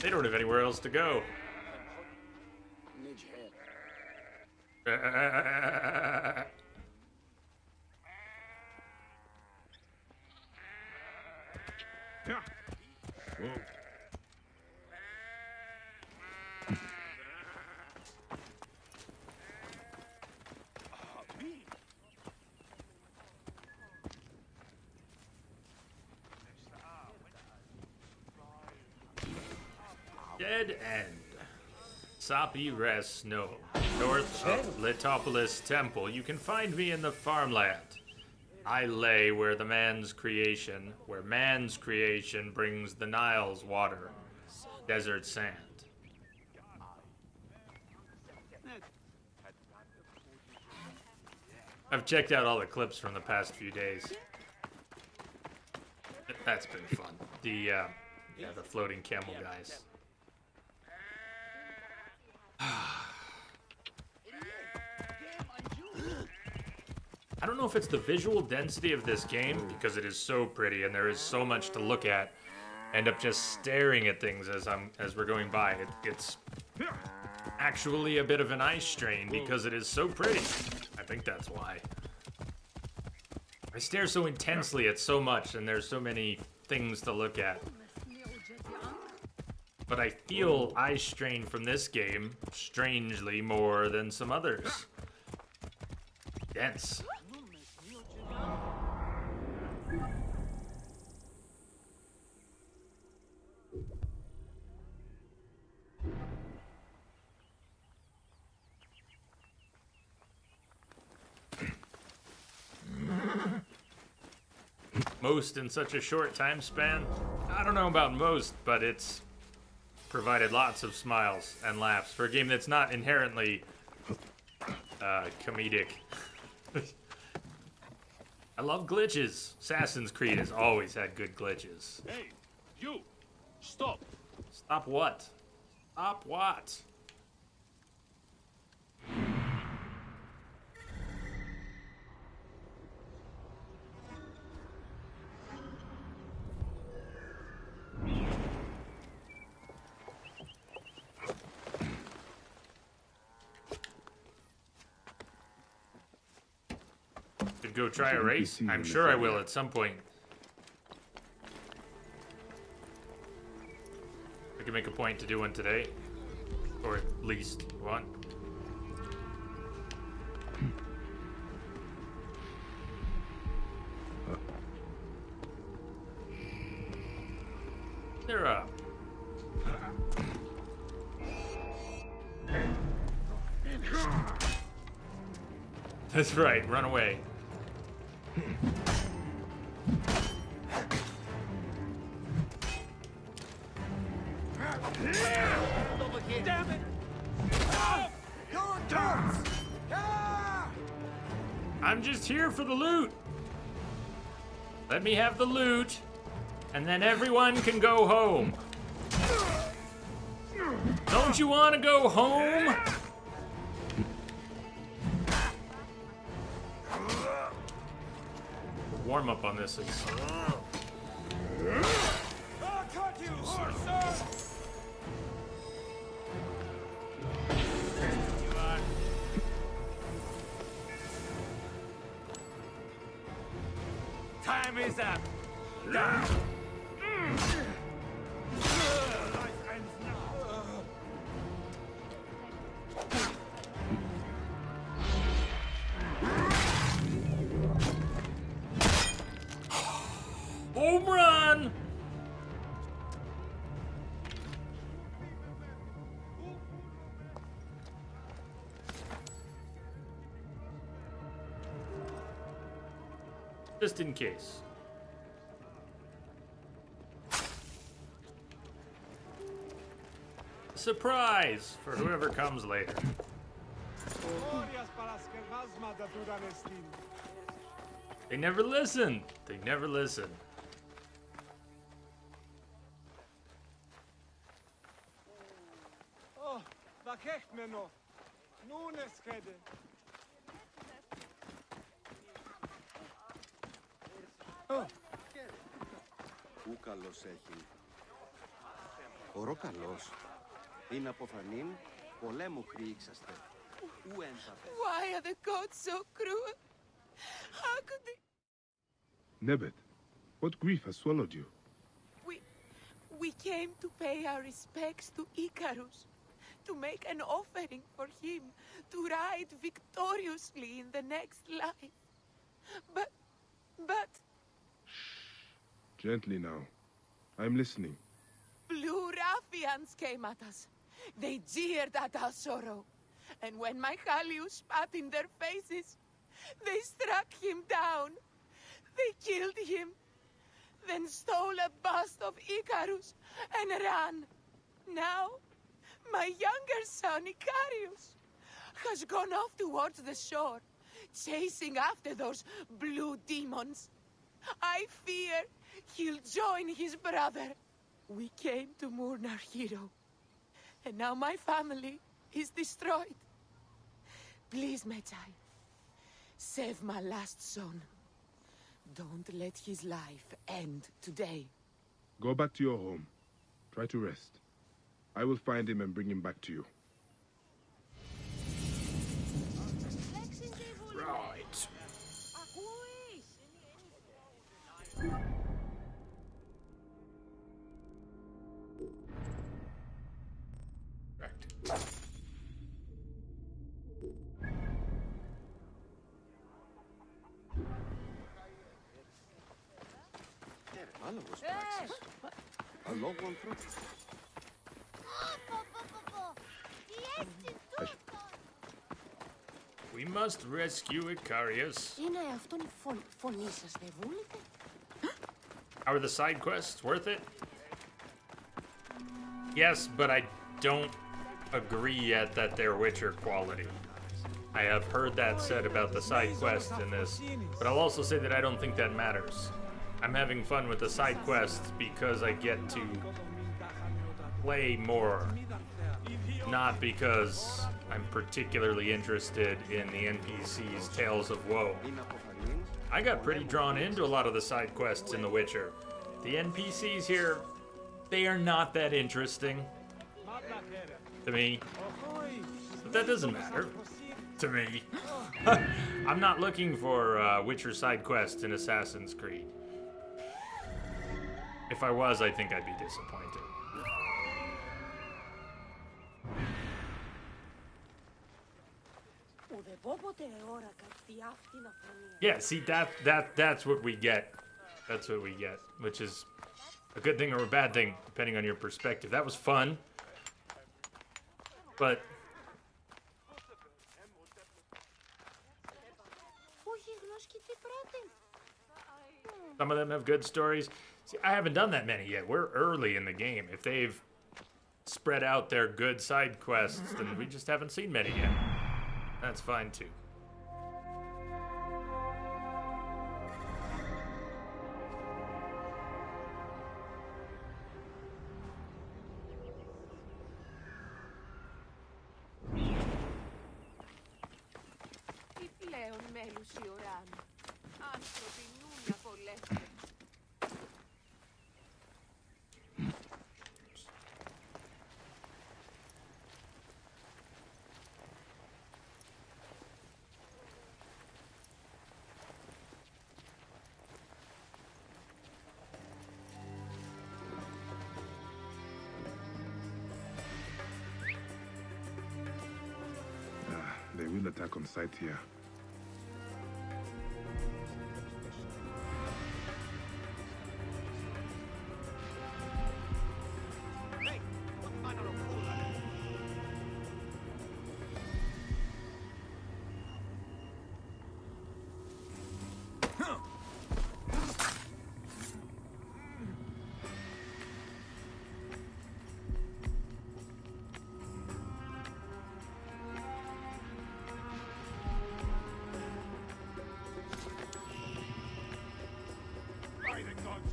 They don't have anywhere else to go. Dead End. Sapi Res No. North of Letopolis Temple. You can find me in the farmland. I lay where man's creation brings the Nile's water. Desert sand. I've checked out all the clips from the past few days. That's been fun. The floating camel guys. I don't know if it's the visual density of this game, because it is so pretty and there is so much to look at, end up just staring at things as we're going by. It's actually a bit of an eye strain because it is so pretty. I think that's why. I stare so intensely at so much, and there's so many things to look at. But I feel eye strain from this game strangely more than some others. Dense. Most in such a short time span? I don't know about most, but it's provided lots of smiles and laughs for a game that's not inherently comedic. I love glitches. Assassin's Creed has always had good glitches. Hey, you! Stop! Stop what? Stop what? Could go try a race. I'm sure I will at some point. I can make a point to do one today. Or at least one. They're up. That's right, run away. Damn it! I'm just here for the loot. Let me have the loot, and then everyone can go home. Don't you want to go home? Warm up on this is. Time is up. Home run! Just in case. Surprise for whoever comes later. They never listen. They never listen. Oh, wat krijgt men nog? Nun is gedde. Πού καλός έχει. Ωρό καλός. Είναι αποφανήν, πολέμου χρήξαστε. Ού ένθατε. Why are the gods so cruel? How could they... Nebet, what grief has swallowed you? We came to pay our respects to Icarus, to make an offering for him, to ride victoriously in the next life. But... Gently now. I'm listening. Blue ruffians came at us. They jeered at our sorrow. And when Michalius spat in their faces, they struck him down. They killed him, then stole a bust of Icarus and ran. Now, my younger son, Icarius, has gone off towards the shore, chasing after those blue demons. I fear he'll join his brother. We came to mourn our hero, and now my family is destroyed. Please, Medjay, save my last son. Don't let his life end today. Go back to your home. Try to rest. I will find him and bring him back to you. Right. A long one through. We must rescue Icarius. Είναι αυτόν η φωνή σας, δεν βούλετε? Are the side quests worth it? Yes, but I don't agree yet that they're Witcher quality. I have heard that said about the side quests in this, but I'll also say that I don't think that matters. I'm having fun with the side quests because I get to play more, not because I'm particularly interested in the NPC's Tales of Woe. I got pretty drawn into a lot of the side quests in The Witcher. The NPCs here, they are not that interesting to me, but that doesn't matter to me. I'm not looking for Witcher side quests in Assassin's Creed. If I was, I think I'd be disappointed. Yeah, see, that's what we get. That's what we get, which is a good thing or a bad thing, depending on your perspective. That was fun, but some of them have good stories. See, I haven't done that many yet. We're early in the game. If they've spread out their good side quests, then we just haven't seen many yet. That's fine too. Τι πλέον μέλους η ουρά μου. Άνθρωποι νου να βολεύτε. They will attack on sight here.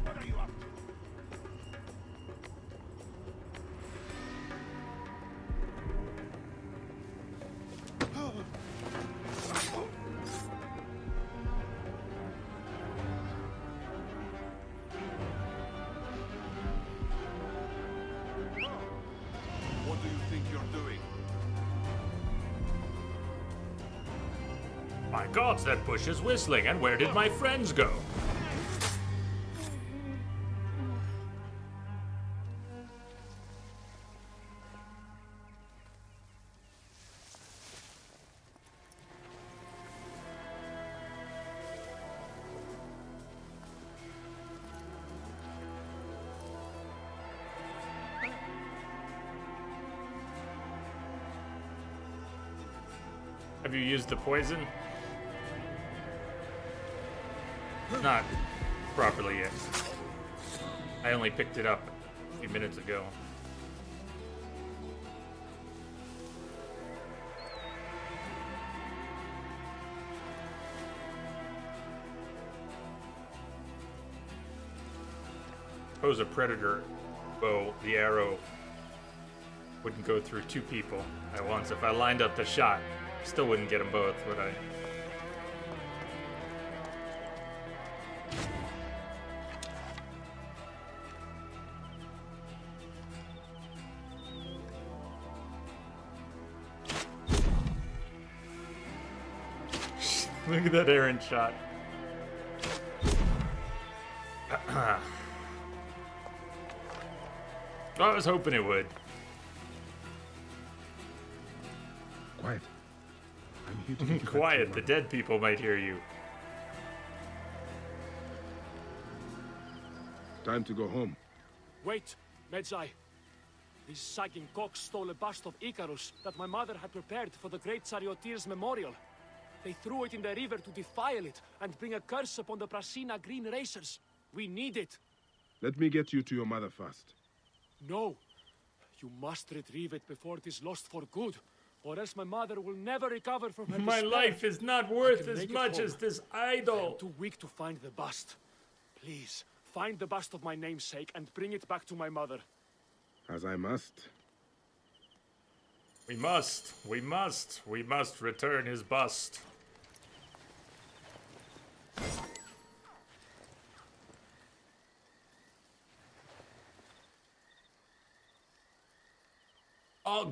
What are you up to? What do you think you're doing? My gods, that bush is whistling, and where did my friends go? Have you used the poison? Not properly yet. I only picked it up a few minutes ago. Suppose a predator bow, the arrow wouldn't go through two people at once. If I lined up the shot, still wouldn't get them both, would I? Look at that errant shot. I was hoping it would. Quiet. I'm here to get you Quiet, back the to dead people might hear you. Time to go home. Wait, Medjay. These sagging cocks stole a bust of Icarus that my mother had prepared for the great Charioteer's memorial. They threw it in the river to defile it and bring a curse upon the Brasina Green Racers. We need it. Let me get you to your mother first. No. You must retrieve it before it is lost for good, or else my mother will never recover from her My despair. life is not I worth can as make it much home. as this I idol. am too weak to find the bust. Please, find the bust of my namesake and bring it back to my mother. As I must. We must return his bust.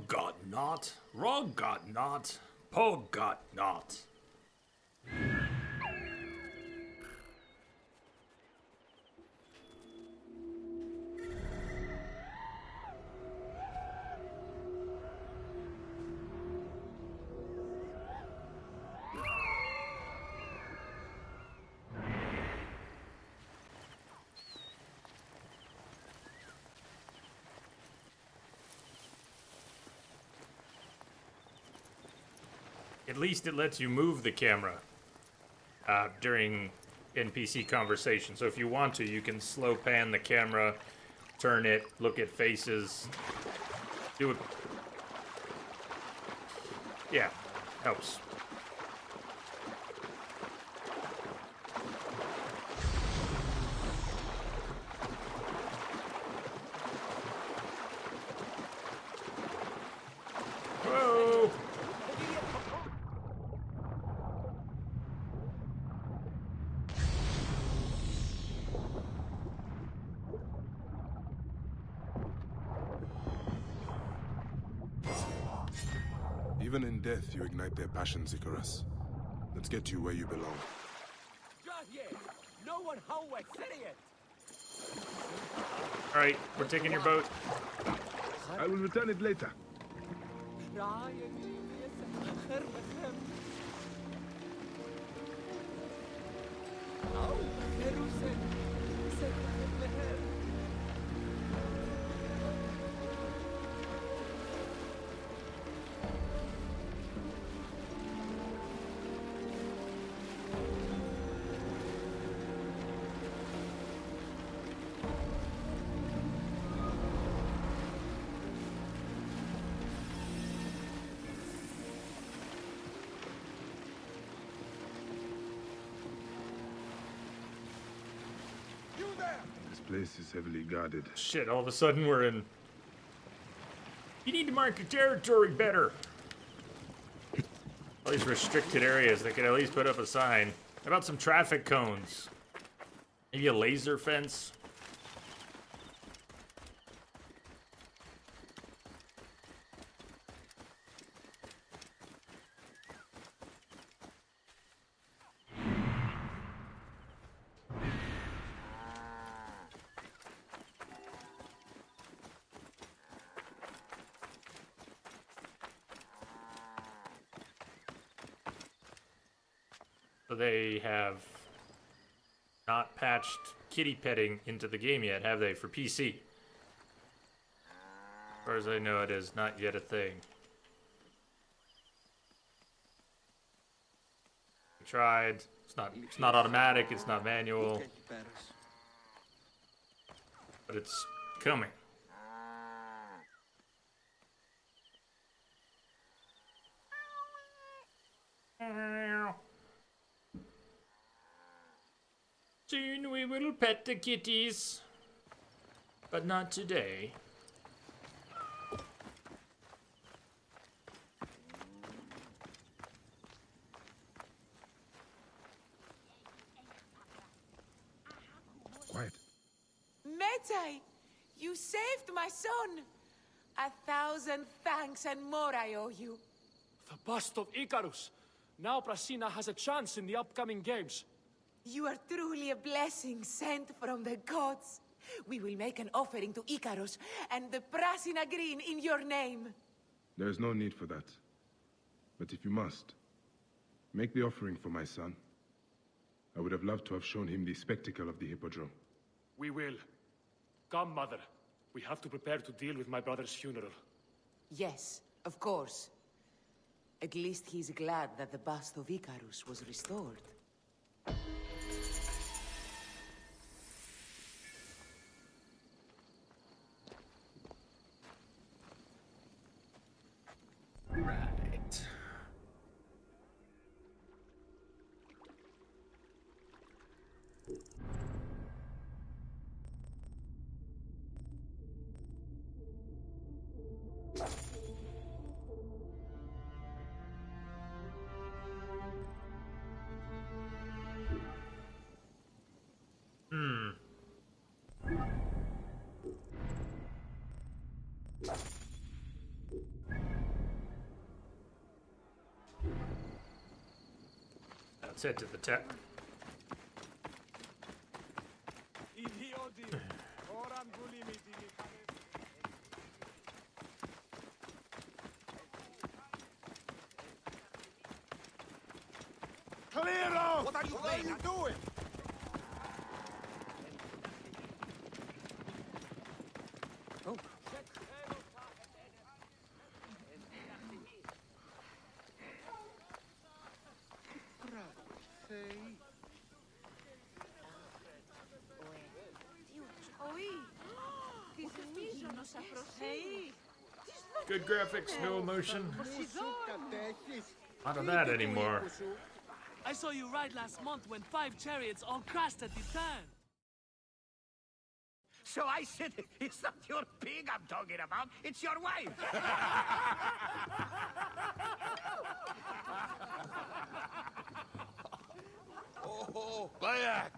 God not, Rog got not, Pog got not. At least it lets you move the camera during NPC conversation. So if you want to, you can slow pan the camera, turn it, look at faces, do it. Yeah, helps. Whoa! Even in death, you ignite their passions, Icarus. Let's get you where you belong. No one how I say it. All right, we're taking your boat. I will return it later. This place is heavily guarded. Shit, all of a sudden we're in... You need to mark your territory better. All these restricted areas, they could at least put up a sign. How about some traffic cones? Maybe a laser fence? So they have not patched kitty petting into the game yet, have they, for PC? As far as I know, it is not yet a thing. We tried. It's not automatic, it's not manual. But it's coming. Soon we will pet the kitties, but not today. Quiet. Medjay, you saved my son. 1,000 thanks and more I owe you. The bust of Icarus. Now Prasina has a chance in the upcoming games. You are truly a blessing sent from the gods. We will make an offering to Icarus and the Prasina Green in your name. There is no need for that. But if you must, make the offering for my son. I would have loved to have shown him the spectacle of the Hippodrome. We will. Come, Mother. We have to prepare to deal with my brother's funeral. Yes, of course. At least he's glad that the bust of Icarus was restored. Right. Let's head to the tech. Clear off! What are you doing? Oh. Good graphics, no emotion. Not of that anymore. I saw you ride last month when 5 chariots all crashed at the turn. So I said, it's not your pig I'm talking about, it's your wife. Oh, Bayek!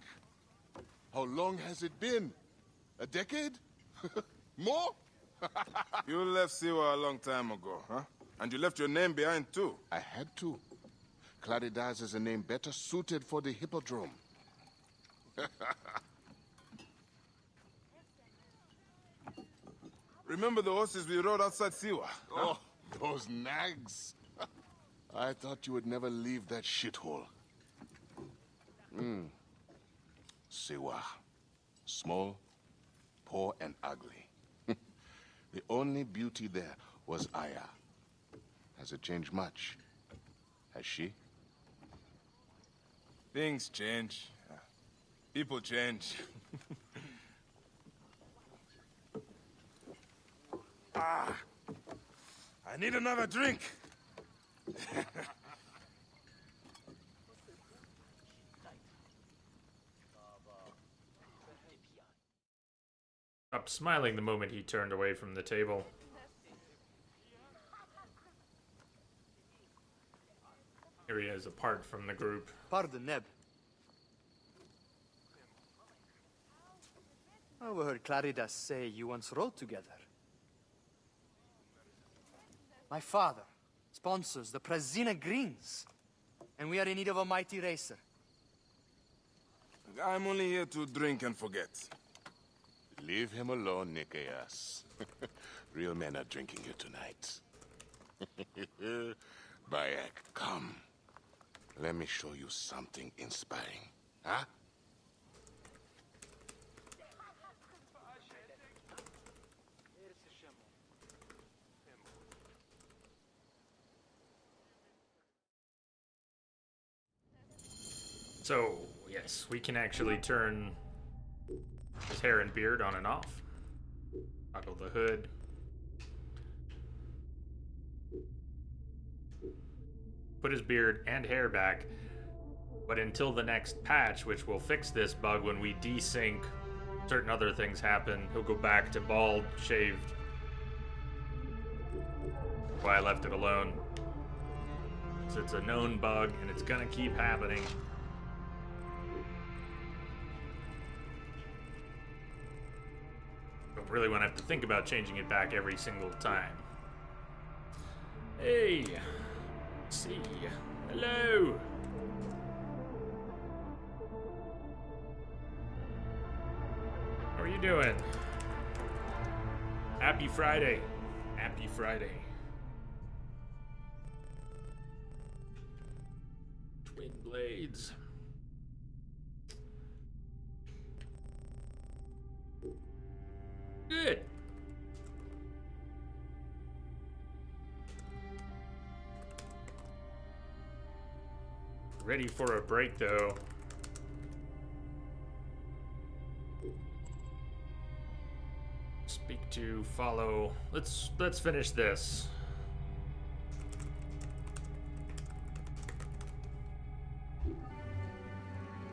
How long has it been? A decade? More? You left Siwa a long time ago, huh? And you left your name behind, too. I had to. Claridaz is a name better suited for the Hippodrome. Remember the horses we rode outside Siwa? Oh, those nags. I thought you would never leave that shithole. Siwa. Small, poor, and ugly. The only beauty there was Aya. Has it changed much? Has she? Things change. People change. I need another drink. Stopped smiling the moment he turned away from the table. Here he is, apart from the group. Pardon, Neb. I overheard Claridas say you once rode together. My father sponsors the Prasina Greens, and we are in need of a mighty racer. I'm only here to drink and forget. Leave him alone, Nikias. Real men are drinking here tonight. Bayek, come. Let me show you something inspiring. Huh? So, yes, we can actually turn his hair and beard on and off. Toggle the hood. Put his beard and hair back. But until the next patch, which will fix this bug when we desync, certain other things happen, he'll go back to bald, shaved. That's why I left it alone. So it's a known bug, and it's gonna keep happening. Don't really want to have to think about changing it back every single time. Hey, let's see. Hello. How are you doing? Happy Friday. Happy Friday. Twin blades. Good. Ready for a break though. Speak to, follow. Let's finish this.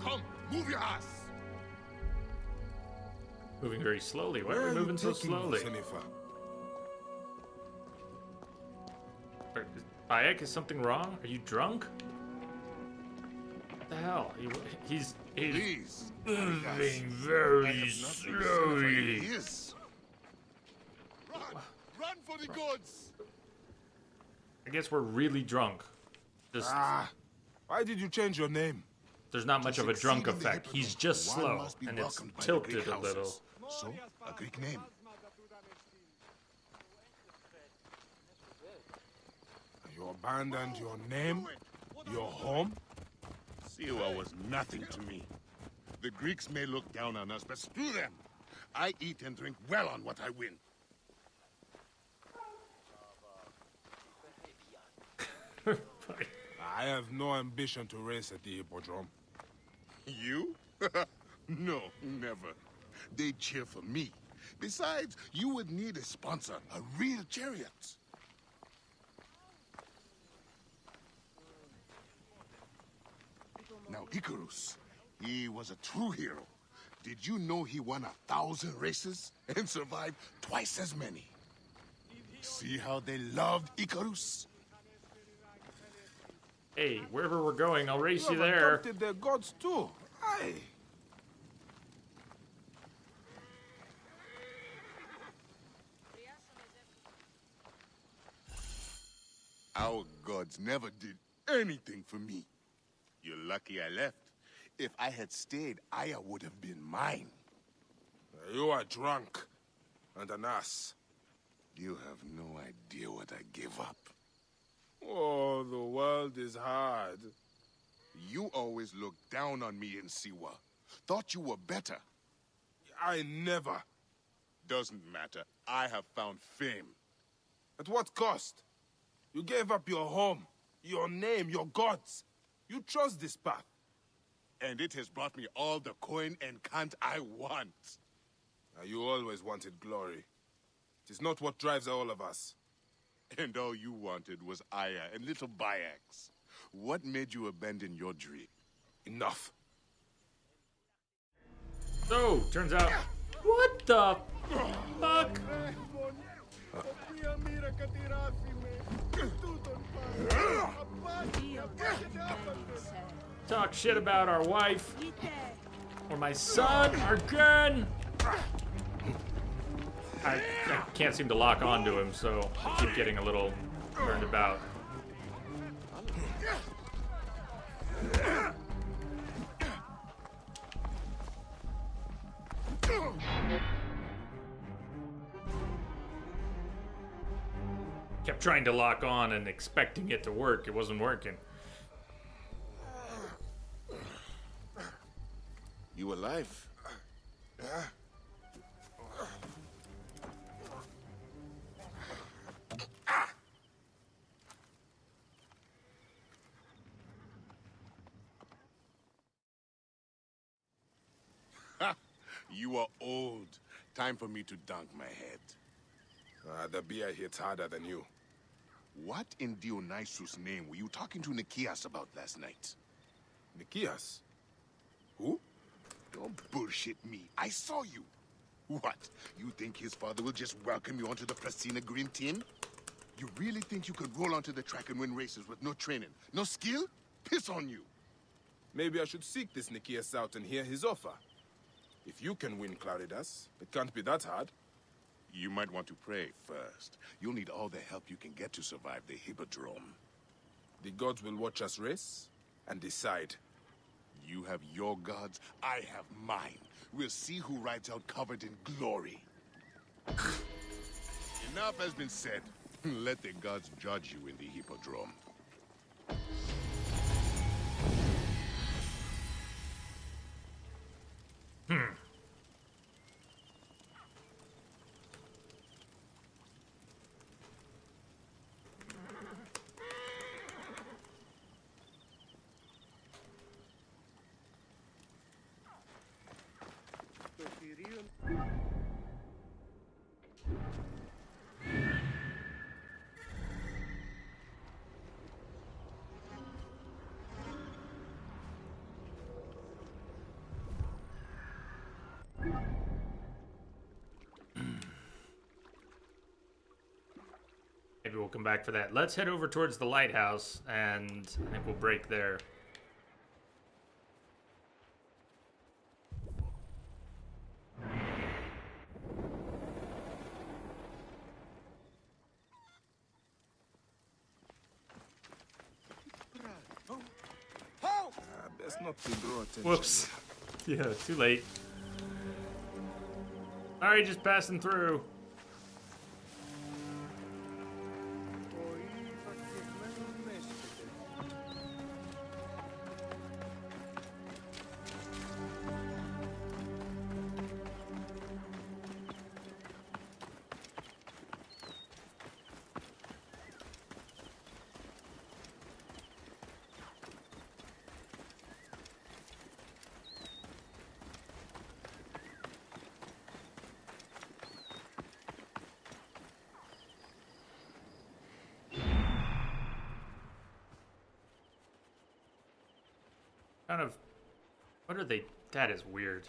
Come, move your ass. Moving very slowly. Why are we moving so slowly? Bayek, is something wrong? Are you drunk? What the hell? He's Please. moving very slowly. Run for the goods. I guess we're really drunk. Just why did you change your name? there's not much of a drunk effect. He's just slow and it's tilted a little. So, a Greek name. You abandoned your name, your home? Siwa was nothing to me. The Greeks may look down on us, but screw them. I eat and drink well on what I win. I have no ambition to race at the Hippodrome. You? No, never. They cheer for me. Besides, you would need a sponsor, a real chariot. Now, Icarus, he was a true hero. Did you know he won 1,000 races and survived twice as many? See how they loved Icarus? Hey, wherever we're going, I'll race you have there. adopted their gods too. Aye. Our gods never did anything for me. You're lucky I left. If I had stayed, Aya would have been mine. You are drunk and an ass. You have no idea what I gave up. Oh, the world is hard. You always looked down on me in Siwa. Thought you were better. I never. Doesn't matter. I have found fame. At what cost? You gave up your home, your name, your gods. You chose this path. And it has brought me all the coin and cant I want. You always wanted glory. It is not what drives all of us. And all you wanted was Aya and little Bayax. What made you abandon your dream? Enough. So, turns out... What the fuck? Talk shit about our wife. Or my son, our gun. I can't seem to lock onto him, so I keep getting a little turned about. Kept trying to lock on and expecting it to work. It wasn't working. You alive? You are old. Time for me to dunk my head. The beer hits harder than you. What in Dionysus' name were you talking to Nikias about last night? Nikias? Who? Don't bullshit me. I saw you. What? You think his father will just welcome you onto the Prasina Green team? You really think you could roll onto the track and win races with no training, no skill? Piss on you. Maybe I should seek this Nikias out and hear his offer. If you can win Claridas, it can't be that hard. You might want to pray first. You'll need all the help you can get to survive the Hippodrome. The gods will watch us race and decide. You have your gods, I have mine. We'll see who rides out covered in glory. Enough has been said. Let the gods judge you in the Hippodrome. Maybe we'll come back for that. Let's head over towards the lighthouse, and I think we'll break there. Best not to draw attention. Whoops. Yeah, too late. Sorry, just passing through. Kind of, what are they? That is weird.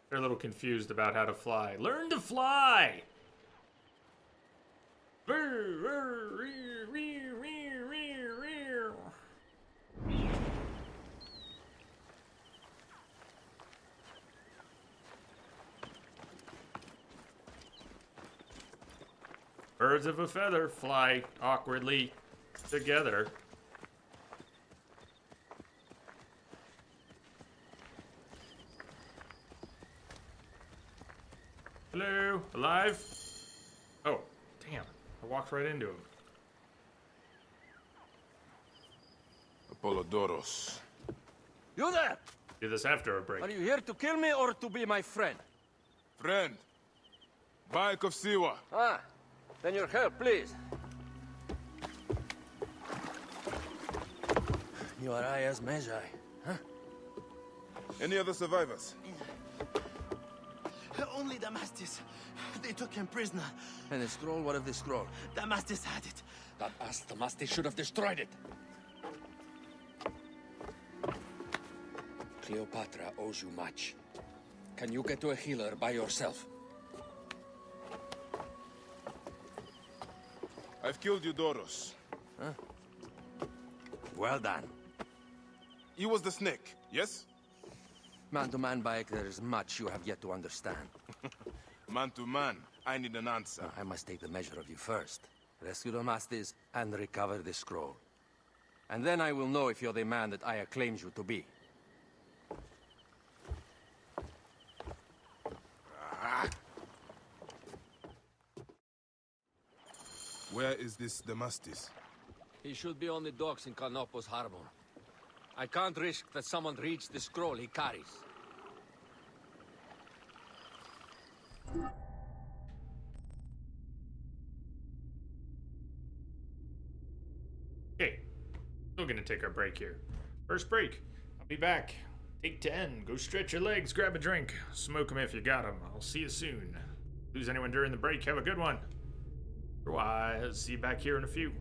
They're a little confused about how to fly. Learn to fly! Birds of a feather fly awkwardly together. Hello? Alive? Oh, damn. I walked right into him. Apollodoros. You there! Do this after a break. Are you here to kill me or to be my friend? Friend. Bayek of Siwa. Ah, then your help, please. You are Aya's Magi, huh? Any other survivors? Only Damastis. They took him prisoner. And the scroll? What of the scroll? Damastis had it. That ass Damastis should have destroyed it. Cleopatra owes you much. Can you get to a healer by yourself? I've killed Eudoros. Huh? Well done. He was the snake, yes? Man to man, Bayek, there is much you have yet to understand. Man to man, I need an answer. I must take the measure of you first. Rescue Damastis and recover the scroll. And then I will know if you're the man that Aya claims you to be. Where is this Damastis? He should be on the docks in Canopus Harbor. I can't risk that someone reads the scroll he carries. Okay, still gonna take our break here. First break. I'll be back. Take 10. Go stretch your legs, grab a drink, smoke them if you got them. I'll see you soon. Lose anyone during the break, have a good one. Otherwise, see you back here in a few.